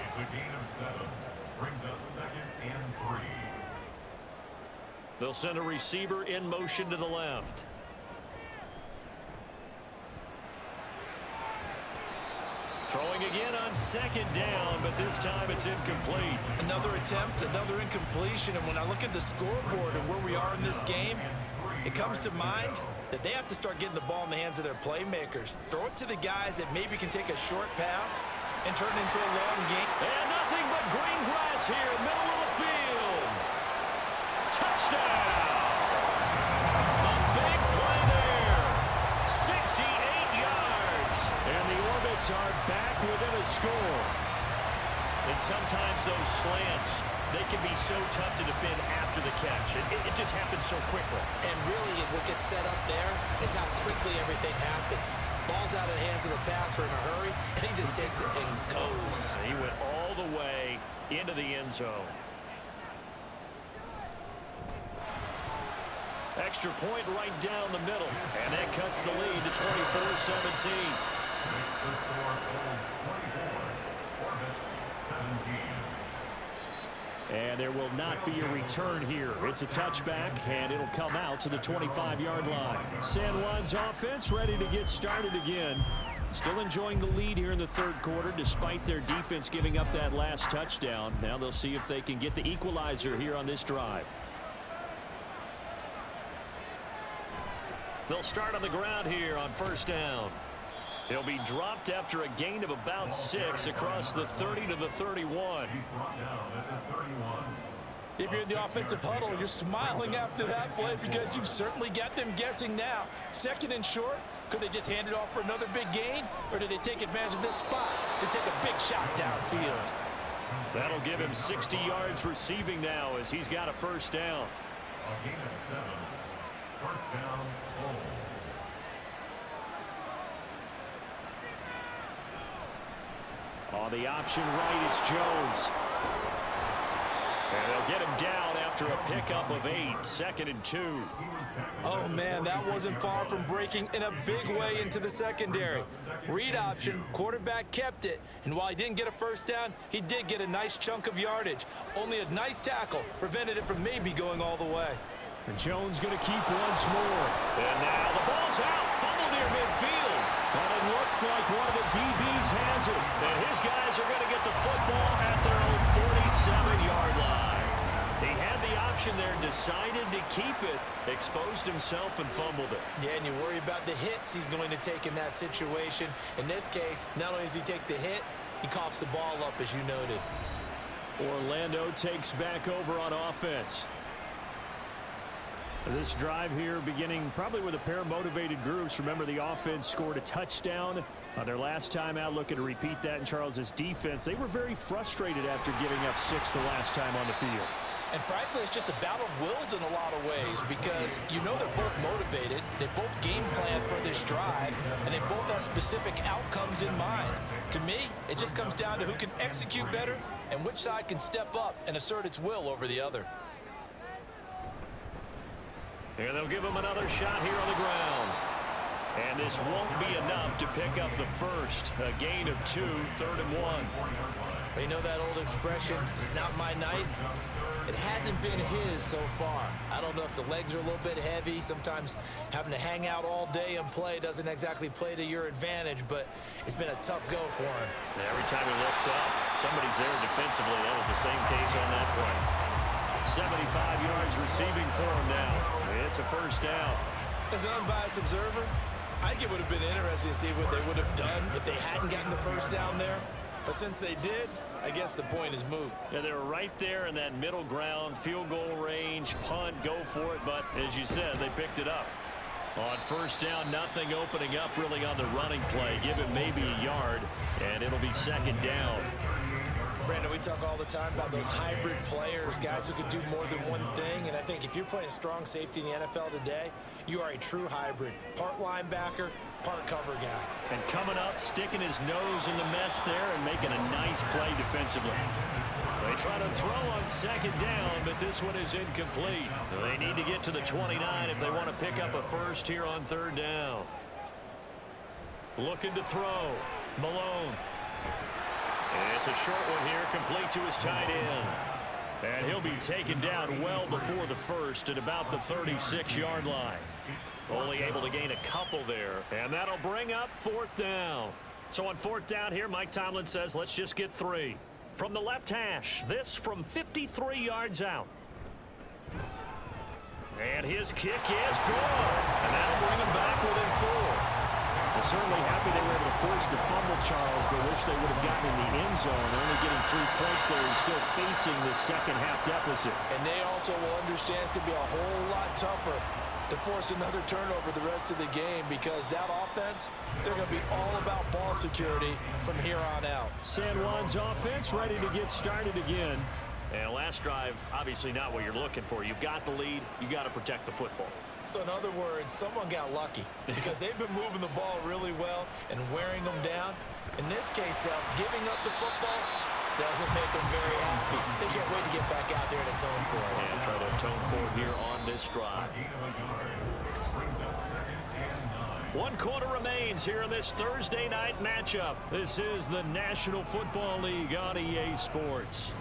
It's a gain of 7. Brings up 2nd and 3. They'll send a receiver in motion to the left. Throwing again on 2nd down, but this time it's incomplete. Another attempt, another incompletion, and when I look at the scoreboard and where we are in this game, it comes to mind that they have to start getting the ball in the hands of their playmakers. Throw it to the guys that maybe can take a short pass and turn it into a long game. And nothing but green grass here, middle of the field. Touchdown! A big play there. 68 yards. And the Orbits are back within a score. And sometimes those slants, they can be so tough to defend after the catch. It just happens so quickly. And really, what gets set up there is how quickly everything happens. Ball's out of the hands of the passer in a hurry, and he just takes it and goes. He went all the way into the end zone. Extra point right down the middle, and that cuts the lead to 24-17. The score holds 24. Orbits 17. And there will not be a return here. It's a touchback, and it'll come out to the 25-yard line. San Juan's offense ready to get started again. Still enjoying the lead here in the 3rd quarter, despite their defense giving up that last touchdown. Now they'll see if they can get the equalizer here on this drive. They'll start on the ground here on 1st down. He'll be dropped after a gain of about 6 across the 30 to the 31. He's brought down at the 31. If you're in the offensive huddle, you're smiling after that play because you've certainly got them guessing now. 2nd and short, could they just hand it off for another big gain? Or did they take advantage of this spot to take a big shot downfield? That'll give him 60 yards receiving now as he's got a 1st down. A gain of 7. 1st down, Bulls. On the option right, it's Jones. And they'll get him down after a pickup of 8. 2nd and 2. Oh, man, that wasn't far from breaking in a big way into the secondary. Read option, quarterback kept it, and while he didn't get a 1st down, he did get a nice chunk of yardage. Only a nice tackle prevented it from maybe going all the way. And Jones going to keep once more. And now the ball's out. Fumble near midfield. And it looks like one of the DBs has it. And his guys are going to get the football at their own 47-yard line. He had the option there, decided to keep it, exposed himself and fumbled it. Yeah, and you worry about the hits he's going to take in that situation. In this case, not only does he take the hit, He coughs the ball up, as you noted. Orlando takes back over on offense. This drive here beginning probably with a pair of motivated groups. Remember, the offense scored a touchdown on their last time out. Looking to repeat that in Charles's defense. They were very frustrated after giving up 6 the last time on the field. And frankly, it's just a battle of wills in a lot of ways because you know they're both motivated. They both game plan for this drive, and they both have specific outcomes in mind. To me, it just comes down to who can execute better and which side can step up and assert its will over the other. And they'll give him another shot here on the ground. And this won't be enough to pick up the first. A gain of 2, 3rd and 1. You know that old expression, it's not my night? It hasn't been his so far. I don't know if the legs are a little bit heavy. Sometimes having to hang out all day and play doesn't exactly play to your advantage, but it's been a tough go for him. Every time he looks up, somebody's there defensively. That was the same case on that play. 75 yards receiving for him now. It's a first down. As an unbiased observer, I think it would have been interesting to see what they would have done if they hadn't gotten the first down there. But since they did, I guess the point is moot. Yeah, they were right there in that middle ground, field goal range, punt, go for it. But as you said, they picked it up. On first down, nothing opening up really on the running play. Give it maybe a yard, and it'll be second down. Brandon, we talk all the time about those hybrid players, guys who can do more than one thing. And I think if you're playing strong safety in the NFL today, you are a true hybrid. Part linebacker, part cover guy. And coming up, sticking his nose in the mess there and making a nice play defensively. They try to throw on second down, but this one is incomplete. They need to get to the 29 if they want to pick up a first here on third down. Looking to throw. Malone. It's a short one here, complete to his tight end. And he'll be taken down well before the first at about the 36-yard line. Only able to gain a couple there. And that'll bring up fourth down. So on fourth down here, Mike Tomlin says, let's just get 3. From the left hash, this from 53 yards out. And his kick is good. And that'll bring him back within 4. They're certainly happy they were able to force the fumble, Charles, but wish they would have gotten in the end zone. Only getting 3 points there and still facing this second half deficit. And they also will understand it's going to be a whole lot tougher to force another turnover the rest of the game because that offense, they're going to be all about ball security from here on out. San Juan's offense ready to get started again. And last drive, obviously not what you're looking for. You've got the lead. You got to protect the football. So in other words, someone got lucky because they've been moving the ball really well and wearing them down. In this case, though, giving up the football doesn't make them very happy. They can't wait to get back out there and atone for it. And try to atone for it here on this drive. 1 quarter remains here in this Thursday night matchup. This is the National Football League on EA Sports.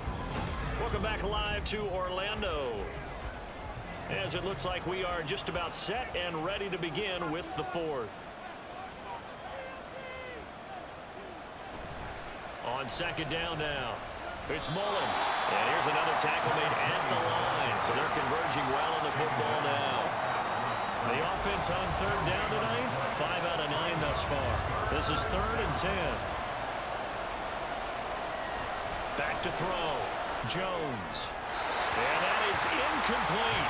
Welcome back live to Orlando. As it looks like we are just about set and ready to begin with the fourth. On second down now, it's Mullins. And here's another tackle made at the line. So they're converging well on the football now. The offense on third down tonight, 5 out of 9 thus far. This is 3rd and 10. Back to throw. Jones. And that is incomplete.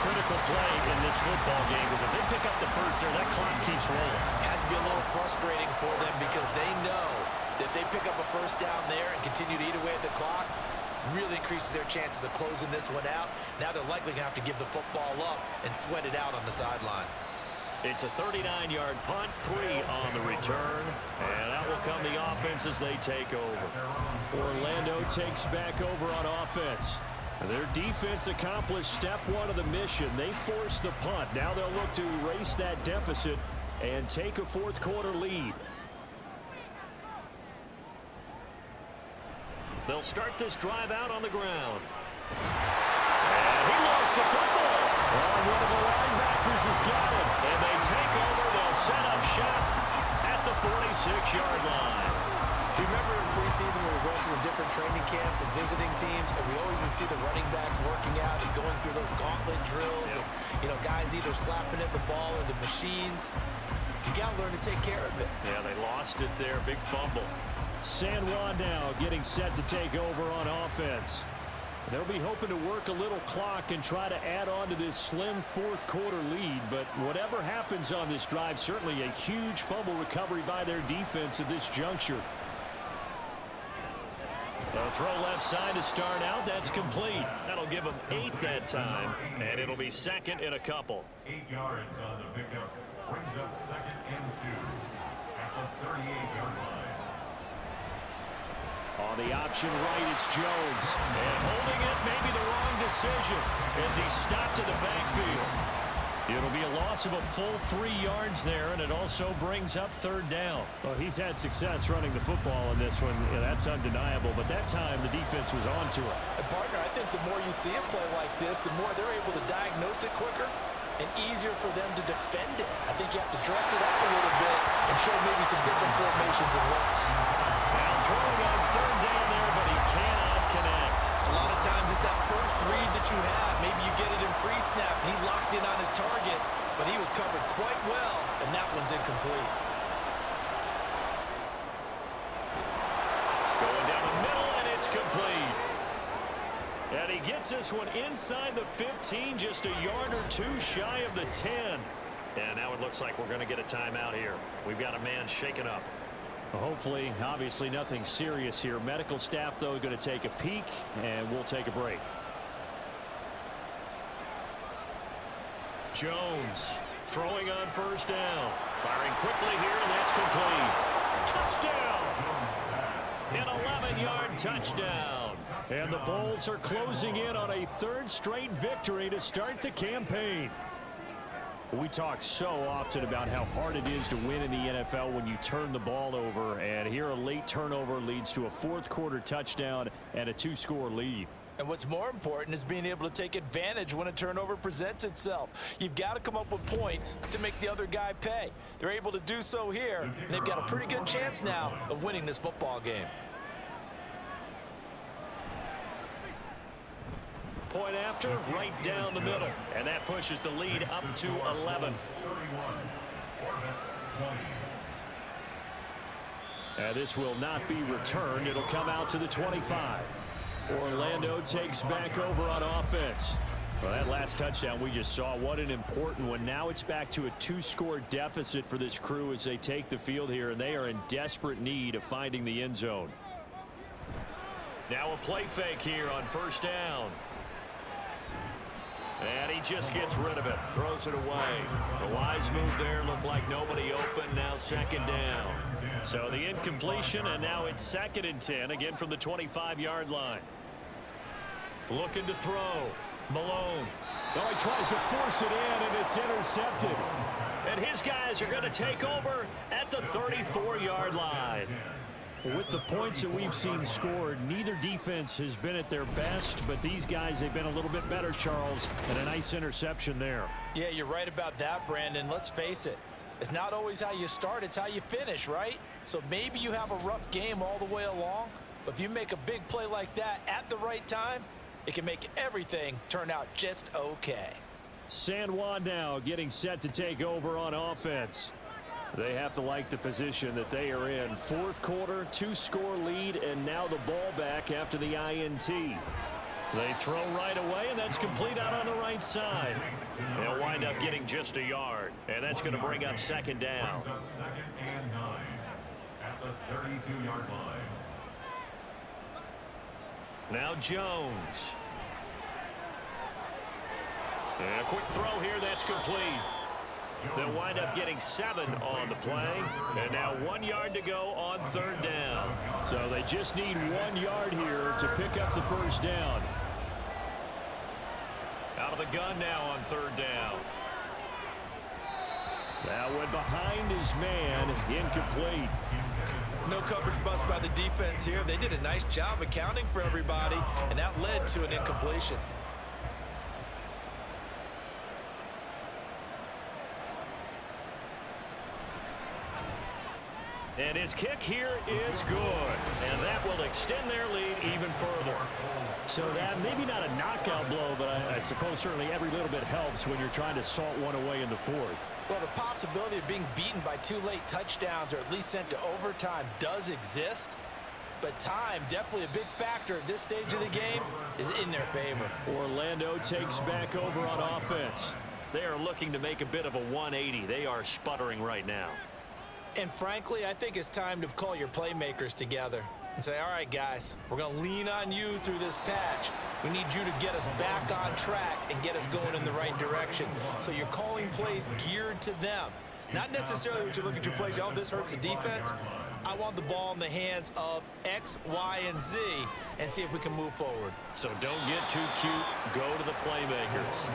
Critical play in this football game because if they pick up the first there, that clock keeps rolling. Has to be a little frustrating for them because they know that if they pick up a first down there and continue to eat away at the clock, really increases their chances of closing this one out. Now they're likely going to have to give the football up and sweat it out on the sideline. It's a 39-yard punt, 3 on the return, and that will come the offense as they take over. Orlando takes back over on offense. Their defense accomplished step 1 of the mission. They forced the punt. Now they'll look to erase that deficit and take a fourth quarter lead. They'll start this drive out on the ground. And he lost the football. Well, one of the linebackers has got it. And they take over. They'll set up shop at the 46-yard line. Do you remember in preseason when we were going to the different training camps and visiting teams, and we always would see the running backs working out and going through those gauntlet drills, and, you know, guys either slapping at the ball or the machines. You got to learn to take care of it. Yeah, they lost it there. Big fumble. San Juan now getting set to take over on offense. They'll be hoping to work a little clock and try to add on to this slim fourth quarter lead. But whatever happens on this drive, certainly a huge fumble recovery by their defense at this juncture. A throw left side to start out. That's complete. That'll give them 8 that time. And it'll be second and a couple. 8 yards on the pickup. Brings up 2nd and 2 at the 38-yard line. On the option right, it's Jones. And holding it, maybe the wrong decision as he stopped in the backfield. It'll be a loss of a full 3 yards there, and it also brings up 3rd down. Well, he's had success running the football in this one. Yeah, that's undeniable. But that time, the defense was on to it. And partner, I think the more you see a play like this, the more they're able to diagnose it quicker and easier for them to defend it. I think you have to dress it up a little bit and show maybe some different formations and looks. Now throwing on 3rd down there, but he cannot connect. A lot of times it's that first read that you have. Maybe you get it in pre-snap and he locked in on his target, but he was covered quite well, and that one's incomplete. Going down the middle, and it's complete. And he gets this one inside the 15, just a yard or 2 shy of the 10. And now it looks like we're going to get a timeout here. We've got a man shaken up. Well, hopefully, obviously nothing serious here. Medical staff, though, going to take a peek, and we'll take a break. Jones throwing on 1st down. Firing quickly here, and that's complete. Touchdown! An 11-yard touchdown. And the Bulls are closing in on a 3rd straight victory to start the campaign. We talk so often about how hard it is to win in the NFL when you turn the ball over, and here a late turnover leads to a 4th quarter touchdown and a 2-score lead. And what's more important is being able to take advantage when a turnover presents itself. You've got to come up with points to make the other guy pay. They're able to do so here, and they've got a pretty good chance now of winning this football game. Point after, right down the middle. And that pushes the lead up to 11. 31. Orbits 20. This will not be returned. It'll come out to the 25. Orlando takes back over on offense. Well, that last touchdown we just saw, what an important one. Now it's back to a 2-score deficit for this crew as they take the field here, and they are in desperate need of finding the end zone. Now a play fake here on 1st down. And he just gets rid of it. Throws it away. The wise move there. Looked like nobody open. Now 2nd down. So the incompletion, and now it's 2nd and 10. Again from the 25-yard line. Looking to throw. Malone. Oh, he tries to force it in, and it's intercepted. And his guys are going to take over at the 34-yard line. With the points that we've seen scored, neither defense has been at their best, but these guys, they've been a little bit better, Charles, and a nice interception there. Yeah, you're right about that, Brandon. Let's face it. It's not always how you start, it's how you finish, right? So maybe you have a rough game all the way along, but if you make a big play like that at the right time, it can make everything turn out just okay. San Juan now getting set to take over on offense. They have to like the position that they are in. 4th quarter, 2-score lead, and now the ball back after the INT. They throw right away, and that's complete out on the right side. They'll wind up getting just a yard, and that's going to bring up 2nd down. Brings up 2nd and 9 at the 32-yard line. Now Jones. And a quick throw here, that's complete. They'll wind up getting 7 on the play. And now 1 yard to go on 3rd down. So they just need 1 yard here to pick up the 1st down. Out of the gun now on 3rd down. That went behind his man, incomplete. No coverage bust by the defense here. They did a nice job accounting for everybody, and that led to an incompletion. And his kick here is good. And that will extend their lead even further. So that maybe not a knockout blow, but I suppose certainly every little bit helps when you're trying to salt one away in the fourth. Well, the possibility of being beaten by 2 late touchdowns or at least sent to overtime does exist. But time, definitely a big factor at this stage of the game, is in their favor. Orlando takes back over on offense. They are looking to make a bit of a 180. They are sputtering right now. And frankly, I think it's time to call your playmakers together and say, all right, guys, we're going to lean on you through this patch. We need you to get us back on track and get us going in the right direction. So you're calling plays geared to them. Not necessarily when you look at your plays, oh, this hurts the defense. I want the ball in the hands of X, Y, and Z and see if we can move forward. So don't get too cute. Go to the playmakers.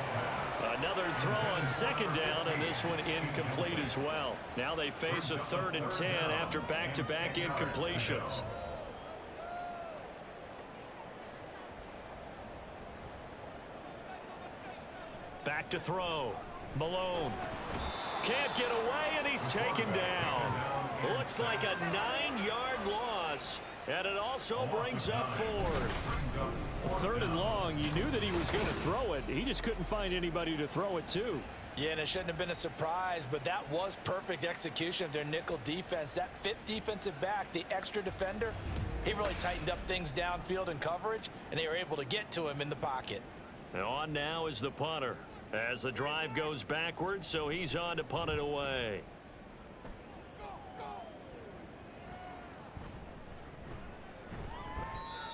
Another throw on second down, and this one incomplete as well. Now they face a 3rd and 10 after back-to-back incompletions. Back to throw. Malone. Can't get away, and he's taken down. Looks like a 9-yard loss, and it also brings up 4th. 3rd and long, you knew that he was going to throw it. He just couldn't find anybody to throw it to. Yeah, and it shouldn't have been a surprise, but that was perfect execution of their nickel defense. That 5th defensive back, the extra defender, he really tightened up things downfield in coverage, and they were able to get to him in the pocket. And on now is the punter as the drive goes backwards, so he's on to punt it away.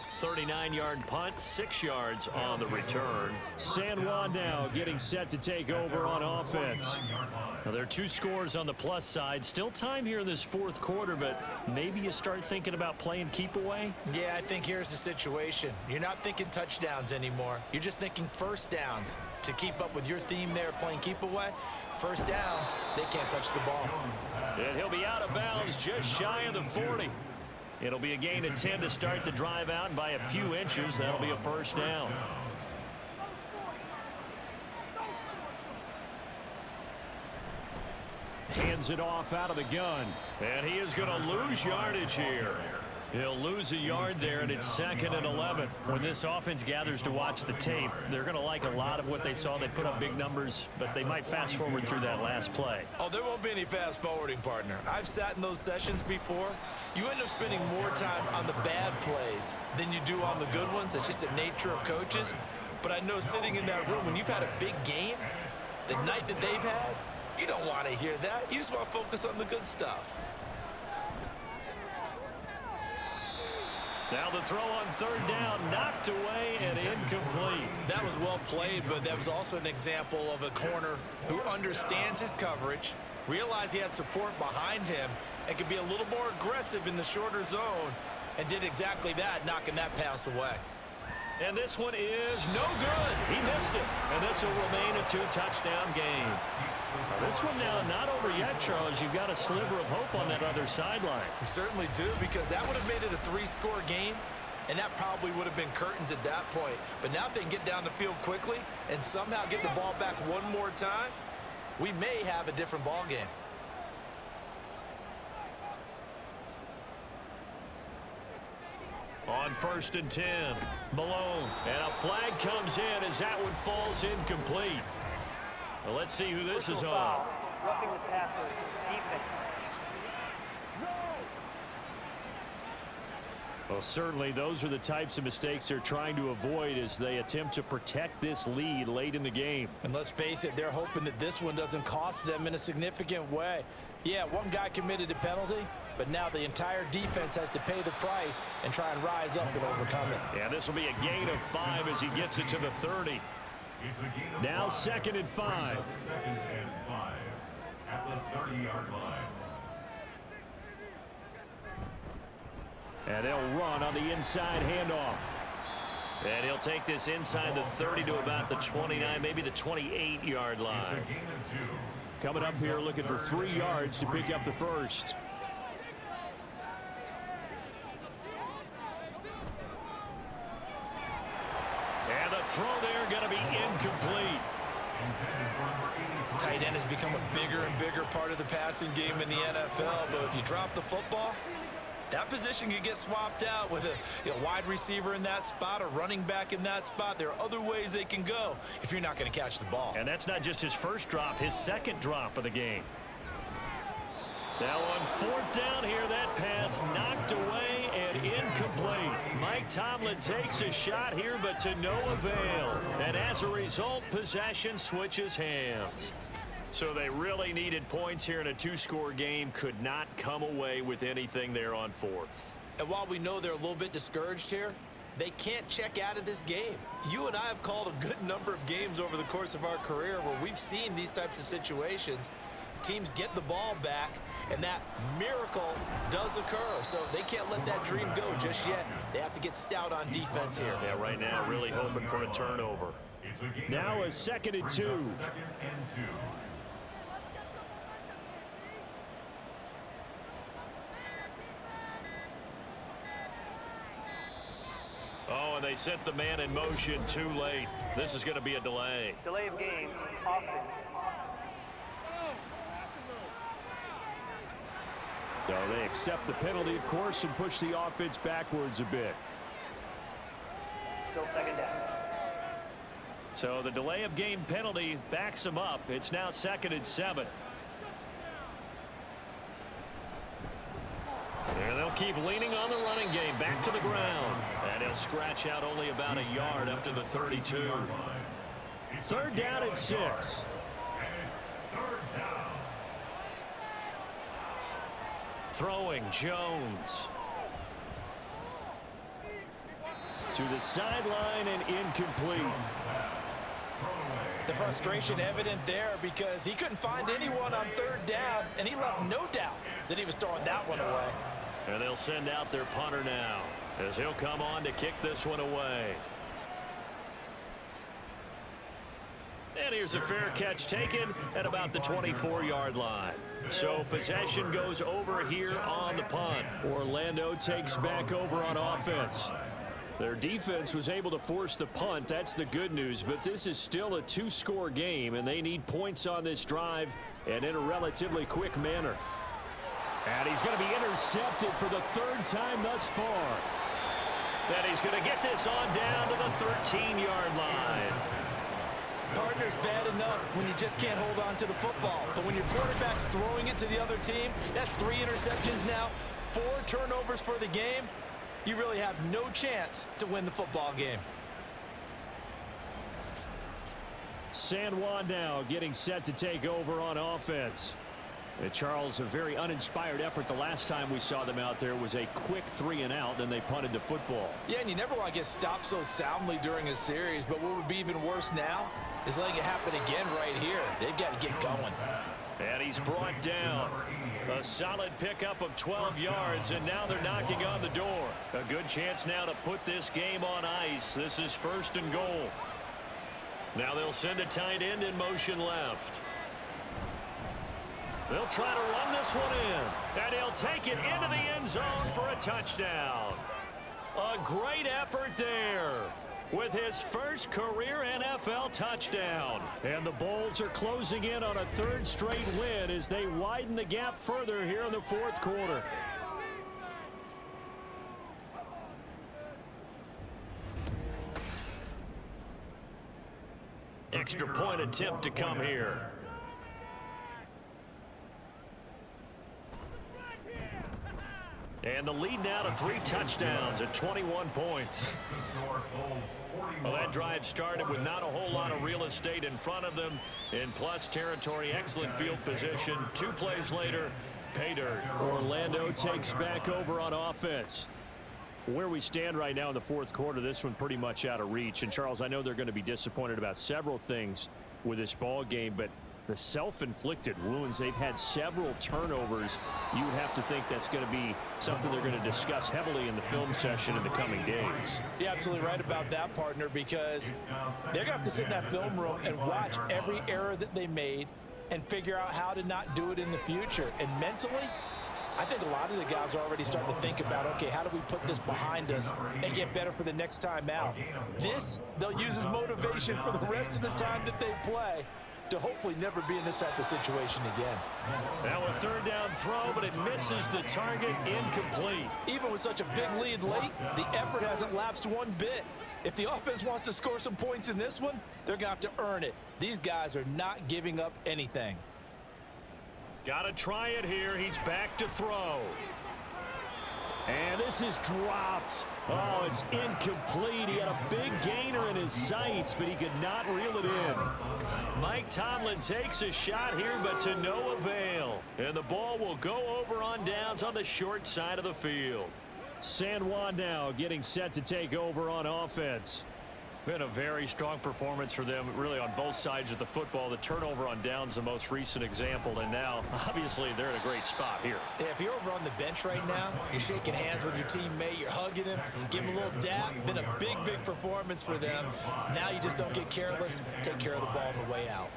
A 39-yard punt, 6 yards on the return. San Juan now getting set to take over on offense. Now there are 2 scores on the plus side. Still time here in this 4th quarter, but maybe you start thinking about playing keep away. Yeah, I think here's the situation. You're not thinking touchdowns anymore. You're just thinking first downs. To keep up with your theme there, playing keep away, first downs, they can't touch the ball. And he'll be out of bounds just shy of the 40. It'll be a gain of 10 to start the drive out, and by a few inches, that'll be a first down. Hands it off out of the gun. And he is going to lose yardage here. He'll lose a yard there, and it's 2nd and 11. When this offense gathers to watch the tape, they're going to like a lot of what they saw. They put up big numbers, but they might fast forward through that last play. Oh, there won't be any fast forwarding, partner. I've sat in those sessions before. You end up spending more time on the bad plays than you do on the good ones. It's just the nature of coaches. But I know sitting in that room, when you've had a big game, the night that they've had, you don't want to hear that. You just want to focus on the good stuff. Now the throw on 3rd down, knocked away and incomplete. That was well played, but that was also an example of a corner who understands his coverage, realized he had support behind him, and could be a little more aggressive in the shorter zone, and did exactly that, knocking that pass away. And this one is no good. He missed it. And this will remain a 2-touchdown game. Now this one now not over yet, Charles. You've got a sliver of hope on that other sideline. We certainly do, because that would have made it a 3-score game, and that probably would have been curtains at that point. But now if they can get down the field quickly and somehow get the ball back one more time, we may have a different ball game. On 1st and 10, Malone, and a flag comes in as that one falls incomplete. Well, let's see who this is on. Roughing the passer, defense. Well, certainly those are the types of mistakes they're trying to avoid as they attempt to protect this lead late in the game. And let's face it, they're hoping that this one doesn't cost them in a significant way. Yeah, one guy committed a penalty, but now the entire defense has to pay the price and try and rise up and overcome it. Yeah, this will be a gain of 5 as he gets it to the 30. Now 2nd and 5. 2nd and 5 at the 30-yard line. And they'll run on the inside handoff. And he'll take this inside the 30 to about the 29, maybe the 28-yard line. It's a gain of 2. Coming up here looking for 3 yards to pick up the first. And the throw there going to be incomplete. Tight end has become a bigger and bigger part of the passing game in the NFL, but if you drop the football, that position can get swapped out with a wide receiver in that spot, a running back in that spot. There are other ways they can go if you're not going to catch the ball. And that's not just his first drop, his second drop of the game. Now on fourth down here, that pass knocked away and incomplete. Mike Tomlin takes a shot here, but to no avail. And as a result, possession switches hands. So they really needed points here in a two-score game. Could not come away with anything there on fourth. And while we know they're a little bit discouraged here, they can't check out of this game. You and I have called a good number of games over the course of our career where we've seen these types of situations. Teams get the ball back, and that miracle does occur. So they can't let that dream go just yet. They have to get stout on defense here. Yeah, right now, really hoping for a turnover. Now a 2nd and 2. Oh, and they sent the man in motion too late. This is going to be a delay. Delay of game, offense. So they accept the penalty, of course, and push the offense backwards a bit. Still 2nd down. So the delay of game penalty backs them up. It's now 2nd and 7. And they'll keep leaning on the running game back to the ground. And he'll scratch out only about a yard up to the 32. 3rd down and 6. Throwing Jones. To the sideline and incomplete. The frustration evident there because he couldn't find anyone on 3rd down, and he left no doubt that he was throwing that one away. And they'll send out their punter now as he'll come on to kick this one away. And here's a fair catch taken at about the 24-yard line. So possession goes over here on the punt. Orlando takes back over on offense. Their defense was able to force the punt. That's the good news. But this is still a two-score game, and they need points on this drive and in a relatively quick manner. And he's going to be intercepted for the 3rd time thus far. Then he's going to get this on down to the 13-yard line. Partner's bad enough when you just can't hold on to the football. But when your quarterback's throwing it to the other team, that's 3 interceptions now, 4 turnovers for the game. You really have no chance to win the football game. San Juan now getting set to take over on offense. And Charles, a very uninspired effort the last time we saw them out there was a quick 3 and out, then they punted the football. Yeah, and you never want to get stopped so soundly during a series, but what would be even worse now is letting it happen again right here. They've got to get going. And he's brought down. A solid pickup of 12 yards, and now they're knocking on the door. A good chance now to put this game on ice. This is 1st and goal. Now they'll send a tight end in motion left. They'll try to run this one in, and he'll take it into the end zone for a touchdown. A great effort there with his first career NFL touchdown. And the Bulls are closing in on a 3rd straight win as they widen the gap further here in the 4th quarter. Extra point attempt to come here. And the lead now to 3 touchdowns at 21 points. Well, that drive started with not a whole lot of real estate in front of them. In plus territory, excellent field position. 2 plays later, pay dirt. Orlando takes back over on offense. Where we stand right now in the 4th quarter, this one pretty much out of reach. And, Charles, I know they're going to be disappointed about several things with this ball game, but the self-inflicted wounds, they've had several turnovers. You would have to think that's going to be something they're going to discuss heavily in the film session in the coming days. You're absolutely right about that, partner, because they're going to have to sit in that film room and watch every error that they made and figure out how to not do it in the future. And mentally, I think a lot of the guys are already starting to think about, okay, how do we put this behind us and get better for the next time out? This, they'll use as motivation for the rest of the time that they play to hopefully never be in this type of situation again. Now a third down throw, but it misses the target, incomplete. Even with such a big lead late, the effort hasn't lapsed one bit. If the offense wants to score some points in this one, they're going to have to earn it. These guys are not giving up anything. Got to try it here. He's back to throw. And this is dropped. Oh, it's incomplete. He had a big gainer in his sights, but he could not reel it in. Mike Tomlin takes a shot here, but to no avail. And the ball will go over on downs on the short side of the field. San Juan now getting set to take over on offense. Been a very strong performance for them, really, on both sides of the football. The turnover on downs, the most recent example, and now, obviously, they're in a great spot here. Yeah, if you're over on the bench right now, you're shaking hands with your teammate, you're hugging him, give him a little dap. Been a big, big performance for them. Now you just don't get careless. Take care of the ball on the way out.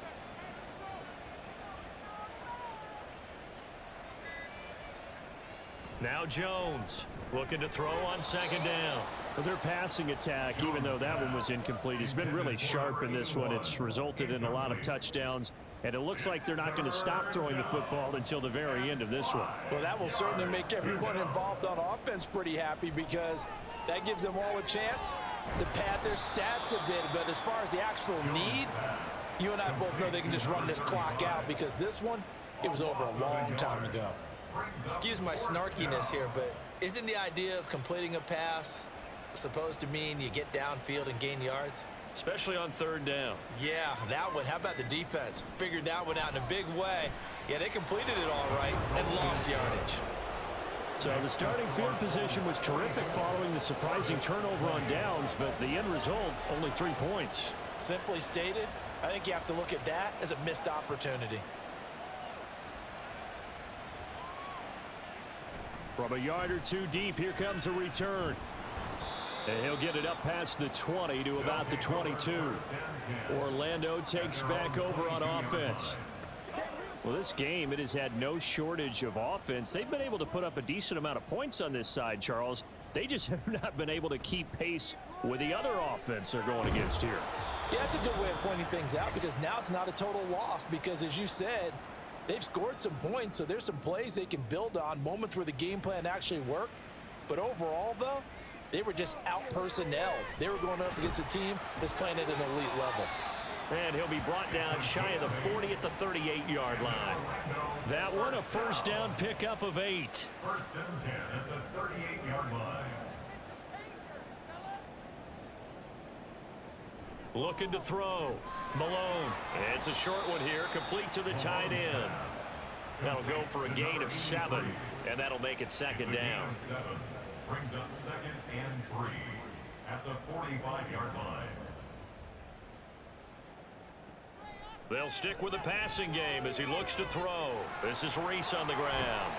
Now Jones looking to throw on second down. Their passing attack, even though that one was incomplete, has been really sharp in this one. It's resulted in a lot of touchdowns, and it looks like they're not going to stop throwing the football until the very end of this one. Well, that will certainly make everyone involved on offense pretty happy, because that gives them all a chance to pad their stats a bit. But as far as the actual need, you and I both know they can just run this clock out, because this one, it was over a long time ago. Excuse my snarkiness here, but isn't the idea of completing a pass supposed to mean you get downfield and gain yards? Especially on third down. Yeah, that one. How about the defense? Figured that one out in a big way. Yeah, they completed it all right and lost yardage. So the starting field position was terrific following the surprising turnover on downs, but the end result, only 3 points. Simply stated, I think you have to look at that as a missed opportunity. From a yard or two deep, here comes a return. And he'll get it up past the 20 to about the 22. Orlando takes back over on offense. Well, this game, it has had no shortage of offense. They've been able to put up a decent amount of points on this side, Charles. They just have not been able to keep pace with the other offense they're going against here. Yeah, that's a good way of pointing things out, because now it's not a total loss, because as you said, they've scored some points, so there's some plays they can build on, moments where the game plan actually worked. But overall, though, they were just out-personnel. They were going up against a team that's playing at an elite level. And he'll be brought down shy of the 40 at the 38-yard line. That one, a first down pickup of 8. First and 10 at the 38-yard line. Looking to throw. Malone. It's a short one here, complete to the tight end. That'll go for a gain of 7, and that'll make it second down. 7 brings up second and 3 at the 45-yard line. They'll stick with the passing game as he looks to throw. This is Reese on the ground.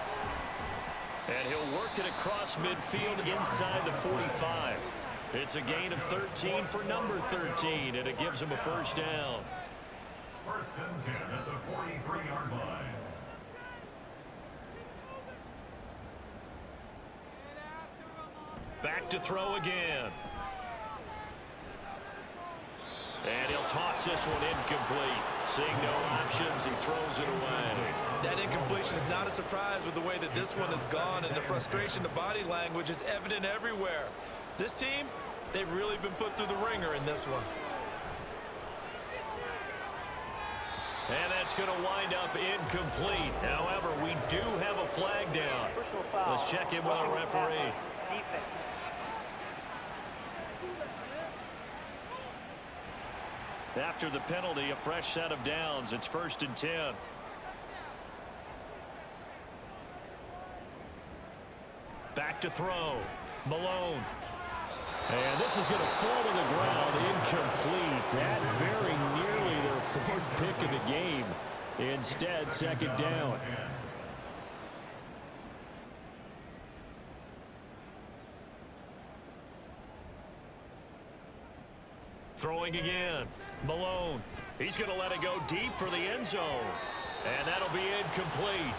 And he'll work it across midfield inside the 45. It's a gain of 13 for number 13, and it gives him a first down. First and 10 at the 43-yard line. Back to throw again. And he'll toss this one incomplete. Seeing no options, he throws it away. That incompletion is not a surprise with the way that this one has gone, and the frustration, the body language is evident everywhere. This team, they've really been put through the ringer in this one. And that's going to wind up incomplete. However, we do have a flag down. Let's check in with our referee. Defense. After the penalty, a fresh set of downs. It's first and 10. Back to throw. Malone. And this is going to fall to the ground incomplete. That very nearly their 4th pick of the game. Instead, second down. Throwing again. Malone. He's going to let it go deep for the end zone. And that'll be incomplete.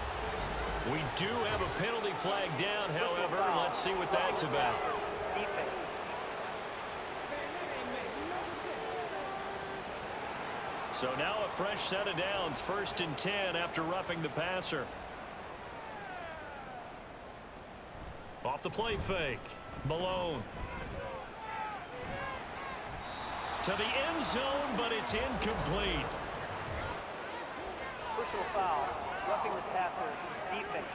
We do have a penalty flag down, however. Let's see what that's about. Defense. So now a fresh set of downs, 1st and 10 after roughing the passer. Off the play fake. Malone. To the end zone, but it's incomplete. Personal foul. Roughing the passer. Defense.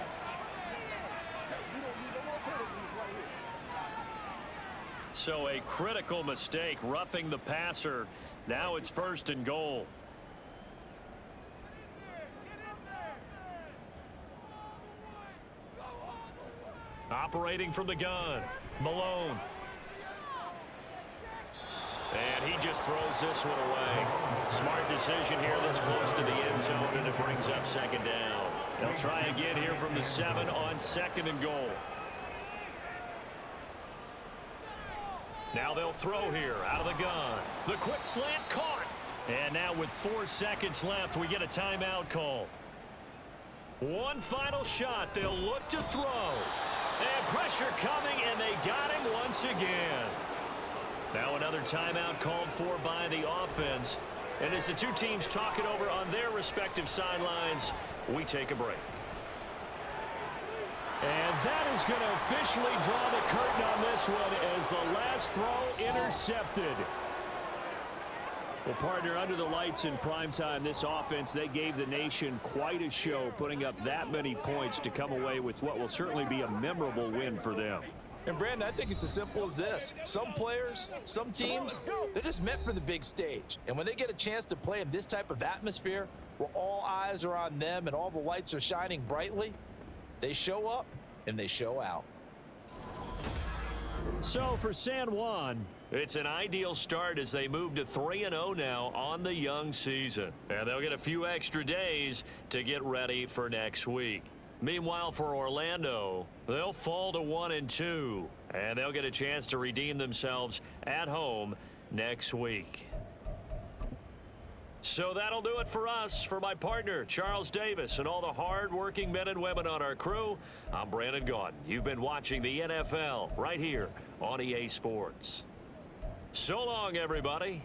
So a critical mistake, roughing the passer. Now it's 1st and goal. Operating from the gun, Malone. And he just throws this one away. Smart decision here this close to the end zone, and it brings up 2nd down. They'll try again here from the 7 on 2nd and goal. Now they'll throw here out of the gun. The quick slant caught. And now with 4 seconds left, we get a timeout call. One final shot. They'll look to throw. And pressure coming, and they got him once again. Now another timeout called for by the offense. And as the two teams talk it over on their respective sidelines, we take a break. And that is going to officially draw the curtain on this one as the last throw intercepted. Well, partner, under the lights in primetime, this offense, they gave the nation quite a show, putting up that many points to come away with what will certainly be a memorable win for them. And Brandon, I think it's as simple as this. Some players, some teams, they're just meant for the big stage. And when they get a chance to play in this type of atmosphere, where all eyes are on them and all the lights are shining brightly, they show up and they show out. So for San Juan, it's an ideal start as they move to 3-0 now on the young season. And they'll get a few extra days to get ready for next week. Meanwhile, for Orlando, they'll fall to 1-2, and they'll get a chance to redeem themselves at home next week. So that'll do it for us. For my partner, Charles Davis, and all the hard-working men and women on our crew, I'm Brandon Gaudin. You've been watching the NFL right here on EA Sports. So long, everybody.